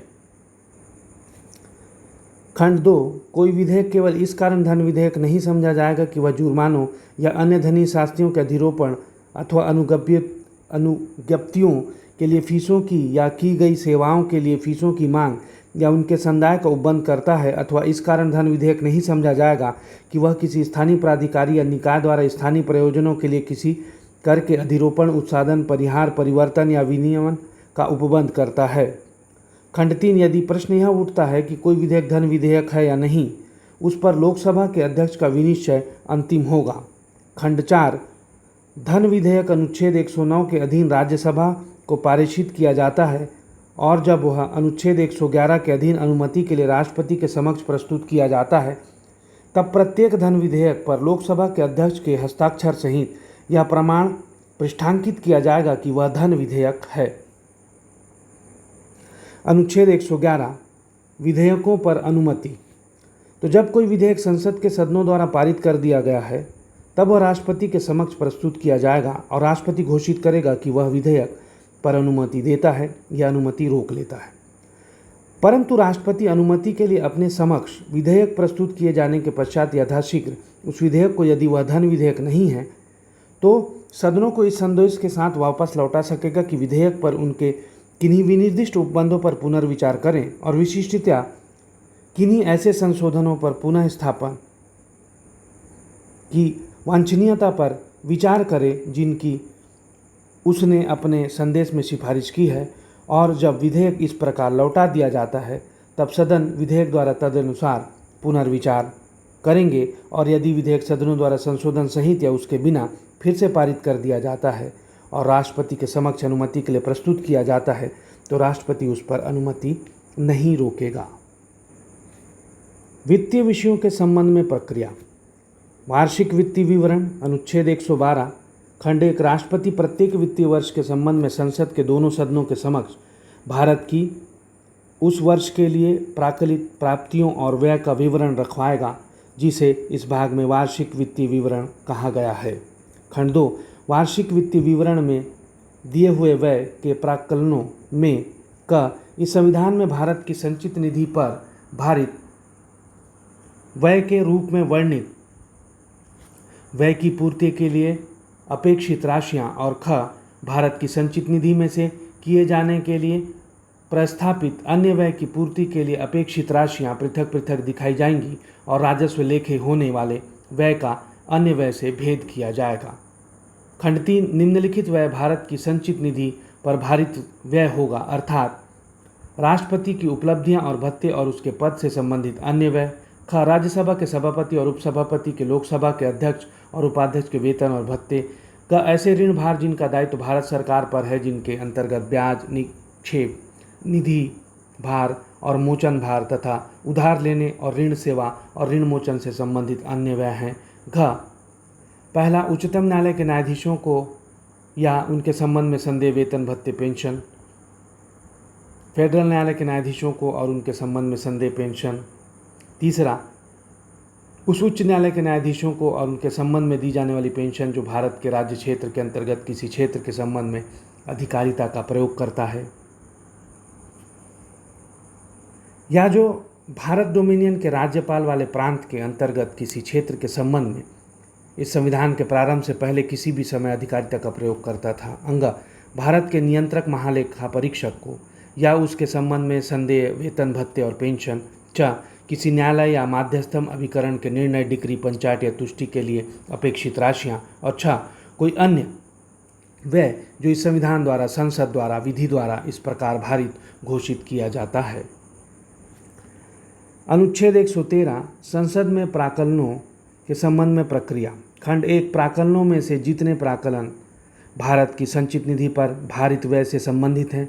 Speaker 1: खंड 2, कोई विधेयक केवल इस कारण धन विधेयक नहीं समझा जाएगा कि वह जुर्मानों या अन्य धनी शास्तियों के अधिरोपण अथवा अनुज्ञप्तियों के लिए फीसों की या की गई सेवाओं के लिए फीसों की मांग या उनके संदाय का उपबंध करता है, अथवा इस कारण धन विधेयक नहीं समझा जाएगा कि वह किसी स्थानीय प्राधिकारी या निकाय द्वारा स्थानीय प्रयोजनों के लिए किसी कर के अधिरोपण, उत्सादन, परिहार, परिवर्तन या विनियमन का उपबंध करता है। खंड 3, यदि प्रश्न यह उठता है कि कोई विधेयक धन विधेयक है या नहीं, उस पर लोकसभा के अध्यक्ष का विनिश्चय अंतिम होगा। खंड 4, धन विधेयक अनुच्छेद 109 के अधीन राज्यसभा को पारित किया जाता है और जब वह अनुच्छेद 111 के अधीन अनुमति के लिए राष्ट्रपति के समक्ष प्रस्तुत किया जाता है तब प्रत्येक धन विधेयक पर लोकसभा के अध्यक्ष के हस्ताक्षर सहित यह प्रमाण पृष्ठांकित किया जाएगा कि वह धन विधेयक है। अनुच्छेद 111 विधेयकों पर अनुमति। तो जब कोई विधेयक संसद के सदनों द्वारा पारित कर दिया गया है तब वह राष्ट्रपति के समक्ष प्रस्तुत किया जाएगा और राष्ट्रपति घोषित करेगा कि वह विधेयक पर अनुमति देता है या अनुमति रोक लेता है। परंतु राष्ट्रपति अनुमति के लिए अपने समक्ष विधेयक प्रस्तुत किए जाने के पश्चात यथाशीघ्र उस विधेयक को, यदि वह धन विधेयक नहीं है, तो सदनों को इस संदेश के साथ वापस लौटा सकेगा कि विधेयक पर उनके किन्हीं विनिर्दिष्ट उपबंधों पर पुनर्विचार करें और विशिष्टतया किन्हीं ऐसे संशोधनों पर पुनः स्थापन की वांछनीयता पर विचार करें जिनकी उसने अपने संदेश में सिफारिश की है। और जब विधेयक इस प्रकार लौटा दिया जाता है तब सदन विधेयक द्वारा तदनुसार पुनर्विचार करेंगे और यदि विधेयक सदनों द्वारा संशोधन सहित या उसके बिना फिर से पारित कर दिया जाता है और राष्ट्रपति के समक्ष अनुमति के लिए प्रस्तुत किया जाता है तो राष्ट्रपति उस पर अनुमति नहीं रोकेगा। वित्तीय विषयों के संबंध में प्रक्रिया। वार्षिक वित्तीय विवरण। अनुच्छेद 112 खंड 1, राष्ट्रपति प्रत्येक वित्तीय वर्ष के संबंध में संसद के दोनों सदनों के समक्ष भारत की उस वर्ष के लिए प्राकलित प्राप्तियों और व्यय का विवरण रखवाएगा जिसे इस भाग में वार्षिक वित्तीय विवरण कहा गया है। खंड 2, वार्षिक वित्तीय विवरण में दिए हुए व्यय के प्राक्कलनों में क, इस संविधान में भारत की संचित निधि पर भारित व्यय के रूप में वर्णित व्यय की पूर्ति के लिए अपेक्षित राशियां और ख, भारत की संचित निधि में से किए जाने के लिए प्रस्थापित अन्य व्यय की पूर्ति के लिए अपेक्षित राशियां पृथक पृथक दिखाई जाएंगी और राजस्व लेखे होने वाले व्यय का अन्य व्यय से भेद किया जाएगा। खंड 3, निम्नलिखित व्यय भारत की संचित निधि पर भारित व्यय होगा, अर्थात राष्ट्रपति की उपलब्धियां और भत्ते और उसके पद से संबंधित अन्य व्यय, ख राज्यसभा के सभापति और उपसभापति के लोकसभा के अध्यक्ष और उपाध्यक्ष के वेतन और भत्ते। ग ऐसे ऋण भार जिनका दायित्व भारत सरकार पर है, जिनके अंतर्गत ब्याज, निक्षेप निधि भार और मोचन भार तथा उधार लेने और ऋण सेवा और ऋण मोचन से संबंधित अन्य व्यय हैं। घ पहला, उच्चतम न्यायालय के न्यायाधीशों को या उनके संबंध में संदेह वेतन भत्ते पेंशन। फेडरल न्यायालय के न्यायाधीशों को और उनके संबंध में संदेह पेंशन। तीसरा, उस उच्च न्यायालय के न्यायाधीशों को और उनके संबंध में दी जाने वाली पेंशन जो भारत के राज्य क्षेत्र के अंतर्गत किसी क्षेत्र के संबंध में अधिकारिता का प्रयोग करता है, या जो भारत डोमिनियन के राज्यपाल वाले प्रांत के अंतर्गत किसी क्षेत्र के संबंध में इस संविधान के प्रारंभ से पहले किसी भी समय अधिकारिता का प्रयोग करता था। अंग भारत के नियंत्रक महालेखा परीक्षक को या उसके संबंध में संदेह वेतन भत्ते और पेंशन। च किसी न्यायालय या माध्यस्थम अभिकरण के निर्णय, डिक्री, पंचायत या तुष्टि के लिए अपेक्षित राशियाँ। और छ कोई अन्य व्यय जो इस संविधान द्वारा, संसद द्वारा, विधि द्वारा इस प्रकार भारित घोषित किया जाता है। अनुच्छेद 113 संसद में प्राकलनों के संबंध में प्रक्रिया। खंड 1 प्राकलनों में से जितने प्राकलन भारत की संचित निधि पर भारित व्यय से संबंधित हैं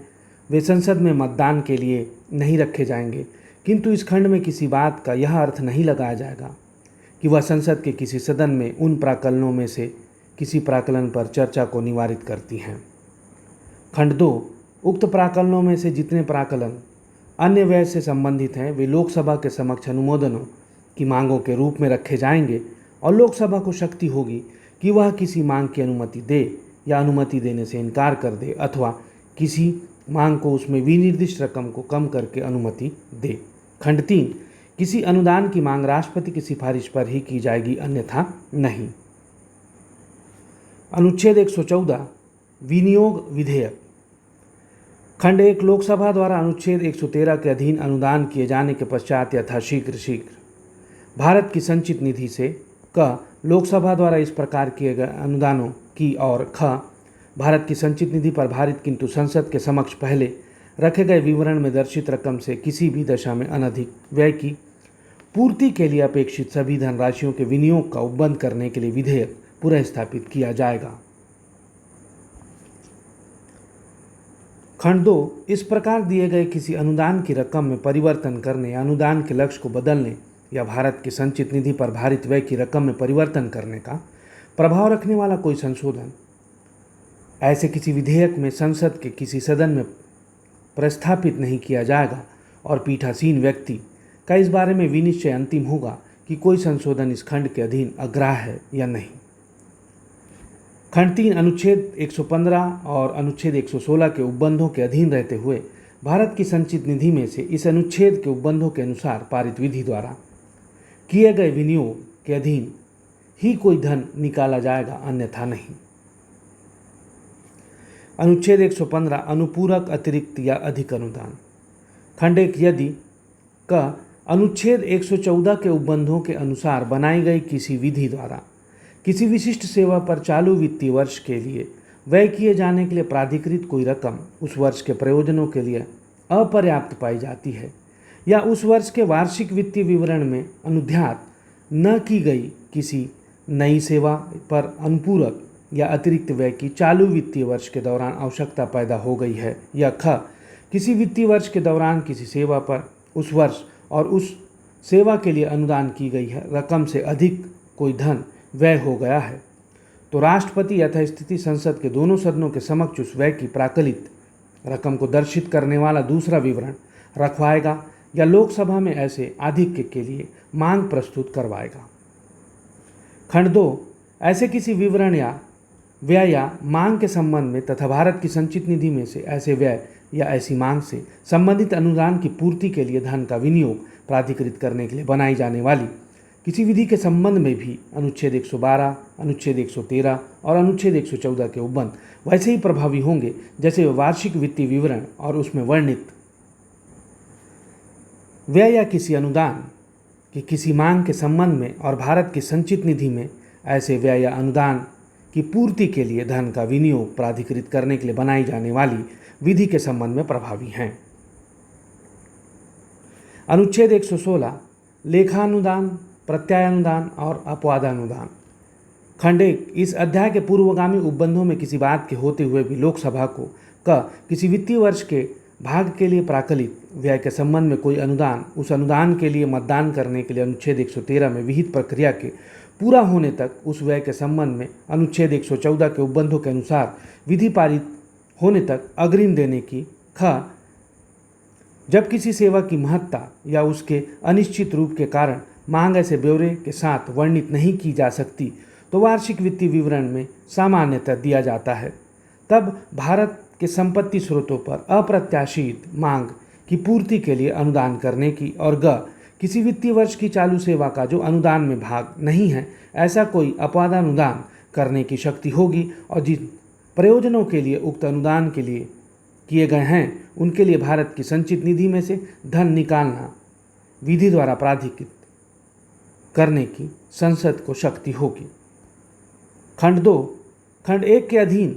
Speaker 1: वे संसद में मतदान के लिए नहीं रखे जाएंगे, किंतु इस खंड में किसी बात का यह अर्थ नहीं लगाया जाएगा कि वह संसद के किसी सदन में उन प्राकलनों में से किसी प्राकलन पर चर्चा को निवारित करती हैं। खंड 2 उक्त प्राकलनों में से जितने प्राकलन अन्य व्यय से संबंधित हैं वे लोकसभा के समक्ष अनुमोदनों की मांगों के रूप में रखे जाएंगे और लोकसभा को शक्ति होगी कि वह किसी मांग की अनुमति दे या अनुमति देने से इनकार कर दे अथवा किसी मांग को उसमें विनिर्दिष्ट रकम को कम करके अनुमति दे। खंड 3 किसी अनुदान की मांग राष्ट्रपति की सिफारिश पर ही की जाएगी, अन्यथा नहीं। अनुच्छेद 114 विनियोग विधेयक। खंड 1 लोकसभा द्वारा अनुच्छेद 113 के अधीन अनुदान किए जाने के पश्चात यथाशीघ्र भारत की संचित निधि से क लोकसभा द्वारा इस प्रकार किए गए अनुदानों की और ख भारत की संचित निधि पर भारित किंतु संसद के समक्ष पहले रखे गए विवरण में दर्शित रकम से किसी भी दशा में अनधिक व्यय की पूर्ति के लिए अपेक्षित सभी धनराशियों के विनियोग का उपबंध करने के लिए विधेयक पुनः स्थापित किया जाएगा। खंड 2 इस प्रकार दिए गए किसी अनुदान की रकम में परिवर्तन करने या अनुदान के लक्ष्य को बदलने या भारत की संचित निधि पर भारित व्यय की रकम में परिवर्तन करने का प्रभाव रखने वाला कोई संशोधन ऐसे किसी विधेयक में संसद के किसी सदन में प्रस्थापित नहीं किया जाएगा और पीठासीन व्यक्ति का इस बारे में विनिश्चय अंतिम होगा कि कोई संशोधन इस खंड के अधीन अग्राह्य है या नहीं। खंड 3 अनुच्छेद 115 और अनुच्छेद 116 के उपबंधों के अधीन रहते हुए भारत की संचित निधि में से इस अनुच्छेद के उपबंधों के अनुसार पारित विधि द्वारा किए गए विनियोग के अधीन ही कोई धन निकाला जाएगा, अन्यथा नहीं। अनुच्छेद 115 अनुपूरक, अतिरिक्त या अधिक अनुदान। खंड 1 यदि क अनुच्छेद 114 के उपबंधों के अनुसार बनाई गई किसी विधि द्वारा किसी विशिष्ट सेवा पर चालू वित्तीय वर्ष के लिए व्यय किए जाने के लिए प्राधिकृत कोई रकम उस वर्ष के प्रयोजनों के लिए अपर्याप्त पाई जाती है या उस वर्ष के वार्षिक वित्तीय विवरण में अनुध्यात न की गई किसी नई सेवा पर अनुपूरक या अतिरिक्त व्यय की चालू वित्तीय वर्ष के दौरान आवश्यकता पैदा हो गई है, या ख किसी वित्तीय वर्ष के दौरान किसी सेवा पर उस वर्ष और उस सेवा के लिए अनुदान की गई है रकम से अधिक कोई धन व्यय हो गया है, तो राष्ट्रपति यथास्थिति संसद के दोनों सदनों के समक्ष उस व्यय की प्राकलित रकम को दर्शित करने वाला दूसरा विवरण रखवाएगा या लोकसभा में ऐसे आधिक्य के लिए मांग प्रस्तुत करवाएगा। खंड 2 ऐसे किसी विवरण या व्यय या मांग के संबंध में तथा भारत की संचित निधि में से ऐसे व्यय या ऐसी मांग से संबंधित अनुदान की पूर्ति के लिए धन का विनियोग प्राधिकृत करने के लिए बनाई जाने वाली किसी विधि के संबंध में भी अनुच्छेद 112, अनुच्छेद 113 और अनुच्छेद 114 के उपबंध वैसे ही प्रभावी होंगे जैसे वार्षिक वित्तीय विवरण और उसमें वर्णित व्यय या किसी अनुदान की किसी मांग के संबंध में और भारत की संचित निधि में ऐसे व्यय या अनुदान की पूर्ति के लिए धन का विनियोग प्राधिकृत करने के लिए बनाई जाने वाली विधि के संबंध में प्रभावी हैं। अनुच्छेद 116 लेखानुदान, प्रत्ययानुदान और अपवादानुदान। खंड 1 इस अध्याय के पूर्वगामी उपबंधों में किसी बात के होते हुए भी लोकसभा को किसी वित्तीय वर्ष के भाग के लिए प्राकलित व्यय के संबंध में कोई अनुदान, उस अनुदान के लिए मतदान करने के लिए अनुच्छेद 113 में विहित प्रक्रिया के पूरा होने तक उस व्यय के संबंध में अनुच्छेद 114 के उपबंधों के अनुसार विधि पारित होने तक अग्रिम देने की। जब किसी सेवा की महत्ता या उसके अनिश्चित रूप के कारण मांग ऐसे ब्यौरे के साथ वर्णित नहीं की जा सकती तो वार्षिक वित्तीय विवरण में सामान्यतः दिया जाता है। तब भारत के संपत्ति स्रोतों पर अप्रत्याशित मांग की पूर्ति के लिए अनुदान करने की और किसी वित्तीय वर्ष की चालू सेवा का जो अनुदान में भाग नहीं है ऐसा कोई अपवादानुदान करने की शक्ति होगी और जिन प्रयोजनों के लिए उक्त अनुदान के लिए किए गए हैं उनके लिए भारत की संचित निधि में से धन निकालना विधि द्वारा प्राधिकृत करने की संसद को शक्ति होगी। खंड 2 खंड 1 के अधीन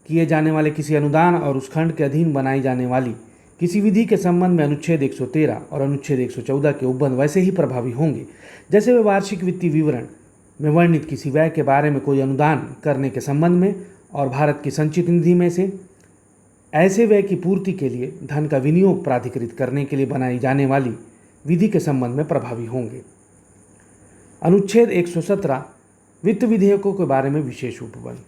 Speaker 1: किए जाने वाले किसी अनुदान और उस खंड के अधीन बनाई जाने वाली किसी विधि के संबंध में अनुच्छेद 113 और अनुच्छेद 114 के उपबंध वैसे ही प्रभावी होंगे जैसे वे वार्षिक वित्तीय विवरण में वर्णित किसी व्यय के बारे में कोई अनुदान करने के संबंध में और भारत की संचित निधि में से ऐसे व्यय की पूर्ति के लिए धन का विनियोग प्राधिकृत करने के लिए बनाई जाने वाली विधि के संबंध में प्रभावी होंगे। अनुच्छेद 117 वित्त विधेयकों के बारे में विशेष उपबंध।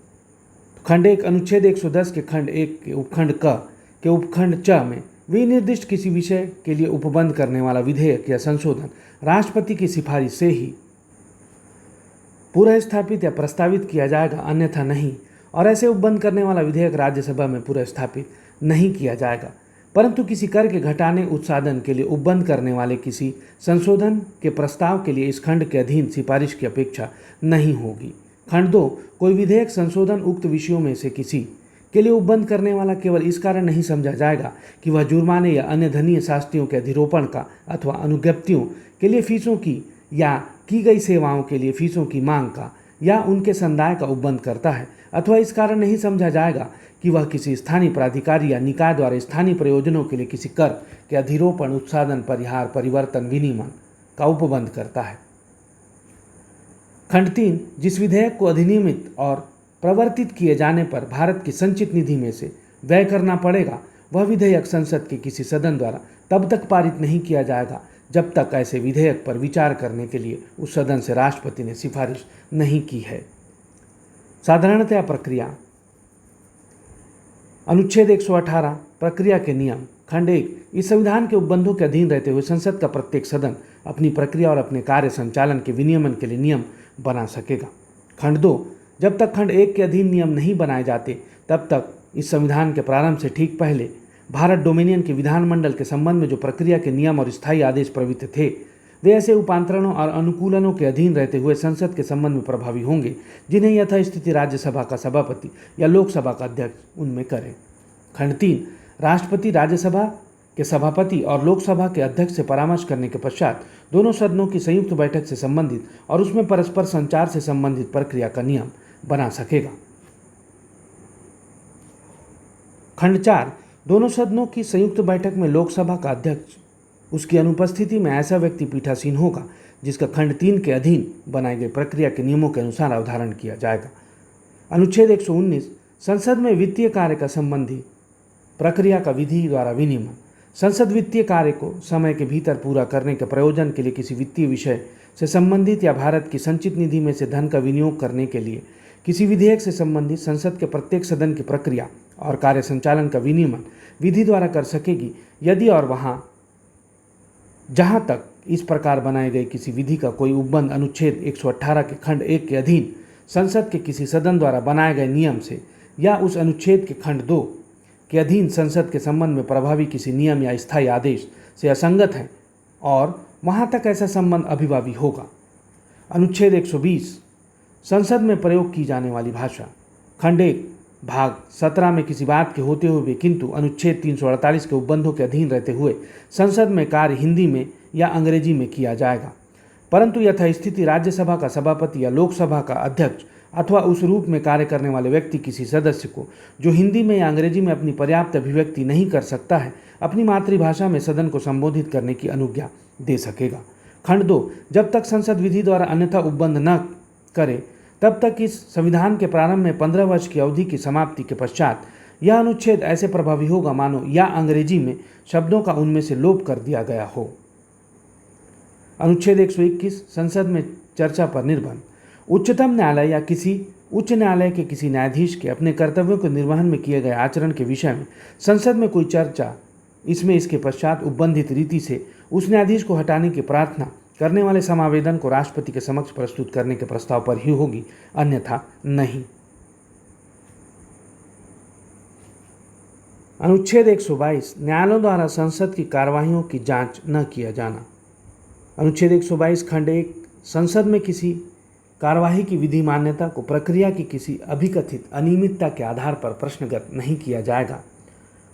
Speaker 1: खंड 1 अनुच्छेद 110 के खंड 1 के उपखंड के उपखंड च में विनिर्दिष्ट किसी विषय के लिए उपबंध करने वाला विधेयक या संशोधन राष्ट्रपति की सिफारिश से ही पुनर्स्थापित या प्रस्तावित किया जाएगा, अन्यथा नहीं। और ऐसे उपबंध करने वाला विधेयक राज्यसभा में पुनर्स्थापित नहीं किया जाएगा। परंतु किसी कर के घटाने उत्साधन के लिए उपबंध करने वाले किसी संशोधन के प्रस्ताव के लिए इस खंड के अधीन सिफारिश की अपेक्षा नहीं होगी। खंड 2 कोई विधेयक संशोधन उक्त विषयों में से किसी के लिए उपबंध करने वाला केवल इस कारण नहीं समझा जाएगा कि वह जुर्माने या अन्य धनीय शास्तियों के अधिरोपण का अथवा अनुज्ञप्तियों के लिए फीसों की या की गई सेवाओं के लिए फीसों की मांग का या उनके संदाय का उपबंध करता है, अथवा इस कारण नहीं समझा जाएगा कि वह किसी स्थानीय प्राधिकारी या निकाय द्वारा स्थानीय प्रयोजनों के लिए किसी कर के अधिरोपण, उत्साधन, परिहार, परिवर्तन, विनिमय का उपबंध करता है। खंड 3 जिस विधेयक को अधिनियमित और प्रवर्तित किए जाने पर भारत की संचित निधि में से व्यय करना पड़ेगा, वह विधेयक संसद के किसी सदन द्वारा तब तक पारित नहीं किया जाएगा जब तक ऐसे विधेयक पर विचार करने के लिए उस सदन से राष्ट्रपति ने सिफारिश नहीं की है। साधारणतया प्रक्रिया। अनुच्छेद 118 प्रक्रिया के नियम। खंड 1 इस संविधान के उपबंधों के अधीन रहते हुए संसद का प्रत्येक सदन अपनी प्रक्रिया और अपने कार्य संचालन के विनियमन के लिए नियम बना सकेगा। खंड 2 जब तक खंड 1 के अधीन नियम नहीं बनाए जाते तब तक इस संविधान के प्रारंभ से ठीक पहले भारत डोमिनियन के विधानमंडल के संबंध में जो प्रक्रिया के नियम और स्थायी आदेश प्रवृत्त थे वे ऐसे उपांतरणों और अनुकूलनों के अधीन रहते हुए संसद के संबंध में प्रभावी होंगे जिन्हें यथास्थिति राज्यसभा का सभापति या लोकसभा का अध्यक्ष उनमें करे। खंड 3 राष्ट्रपति राज्यसभा के सभापति और लोकसभा के अध्यक्ष से परामर्श करने के पश्चात दोनों सदनों की संयुक्त बैठक से संबंधित और उसमें परस्पर संचार से संबंधित प्रक्रिया का नियम बना सकेगा। खंड 4 दोनों सदनों की संयुक्त बैठक में लोकसभा का अध्यक्ष उसकी अनुपस्थिति में ऐसा व्यक्ति पीठासीन होगा जिसका खंड 3 के अधीन बनाई गई प्रक्रिया के नियमों के अनुसार अवधारण किया जाएगा। अनुच्छेद 119 संसद में वित्तीय कार्य का संबंधी प्रक्रिया का विधि द्वारा विनियमन। संसद वित्तीय कार्य को समय के भीतर पूरा करने के प्रयोजन के लिए किसी वित्तीय विषय से संबंधित या भारत की संचित निधि में से धन का विनियोग करने के लिए किसी विधेयक से संबंधित संसद के प्रत्येक सदन की प्रक्रिया और कार्य संचालन का विनियमन विधि द्वारा कर सकेगी यदि और वहाँ जहाँ तक इस प्रकार बनाई गई किसी विधि का कोई उपबंध अनुच्छेद 118 के खंड 1 के अधीन संसद के किसी सदन द्वारा बनाए गए नियम से या उस अनुच्छेद के खंड 2 के अधीन संसद के संबंध में प्रभावी किसी नियम या स्थायी आदेश से असंगत है और वहाँ तक ऐसा संबंध अभिभावी होगा। अनुच्छेद 120 संसद में प्रयोग की जाने वाली भाषा। खंड 1 भाग 17 में किसी बात के होते हुए किंतु अनुच्छेद 348 के उपबंधों के अधीन रहते हुए संसद में कार्य हिंदी में या अंग्रेजी में किया जाएगा, परंतु यथास्थिति राज्यसभा का सभापति या लोकसभा का अध्यक्ष अथवा उस रूप में कार्य करने वाले व्यक्ति किसी सदस्य को जो हिंदी में या अंग्रेजी में अपनी पर्याप्त अभिव्यक्ति नहीं कर सकता है अपनी मातृभाषा में सदन को संबोधित करने की अनुज्ञा दे सकेगा। खंड 2, जब तक संसद विधि द्वारा अन्यथा उपबंध न करे तब तक इस संविधान के प्रारंभ में 15 वर्ष की अवधि की समाप्ति के पश्चात यह अनुच्छेद ऐसे प्रभावी होगा मानो या अंग्रेजी में शब्दों का उनमें से लोप कर दिया गया हो। अनुच्छेद 121, संसद में चर्चा पर निर्बंध। उच्चतम न्यायालय या किसी उच्च न्यायालय के किसी न्यायाधीश के अपने कर्तव्यों के निर्वहन में किए गए आचरण के विषय में संसद में कोई चर्चा इसमें इसके पश्चात उपबंधित रीति से उस न्यायाधीश को हटाने की प्रार्थना करने वाले समावेदन को राष्ट्रपति के समक्ष प्रस्तुत करने के प्रस्ताव पर ही होगी, अन्यथा नहीं। अनुच्छेद 122, न्यायालयों द्वारा संसद की कार्यवाहियों की जांच न किया जाना। अनुच्छेद 122 खंड 1, संसद में किसी कार्यवाही की विधि मान्यता को प्रक्रिया की किसी अभिकथित अनियमितता के आधार पर प्रश्नगत नहीं किया जाएगा।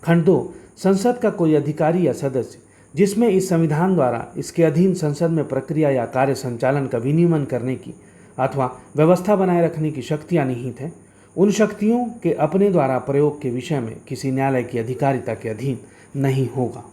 Speaker 1: खंड 2, संसद का कोई अधिकारी या सदस्य जिसमें इस संविधान द्वारा इसके अधीन संसद में प्रक्रिया या कार्य संचालन का विनियमन करने की अथवा व्यवस्था बनाए रखने की शक्तियां निहित हैं, उन शक्तियों के अपने द्वारा प्रयोग के विषय में किसी न्यायालय की अधिकारिता के अधीन नहीं होगा।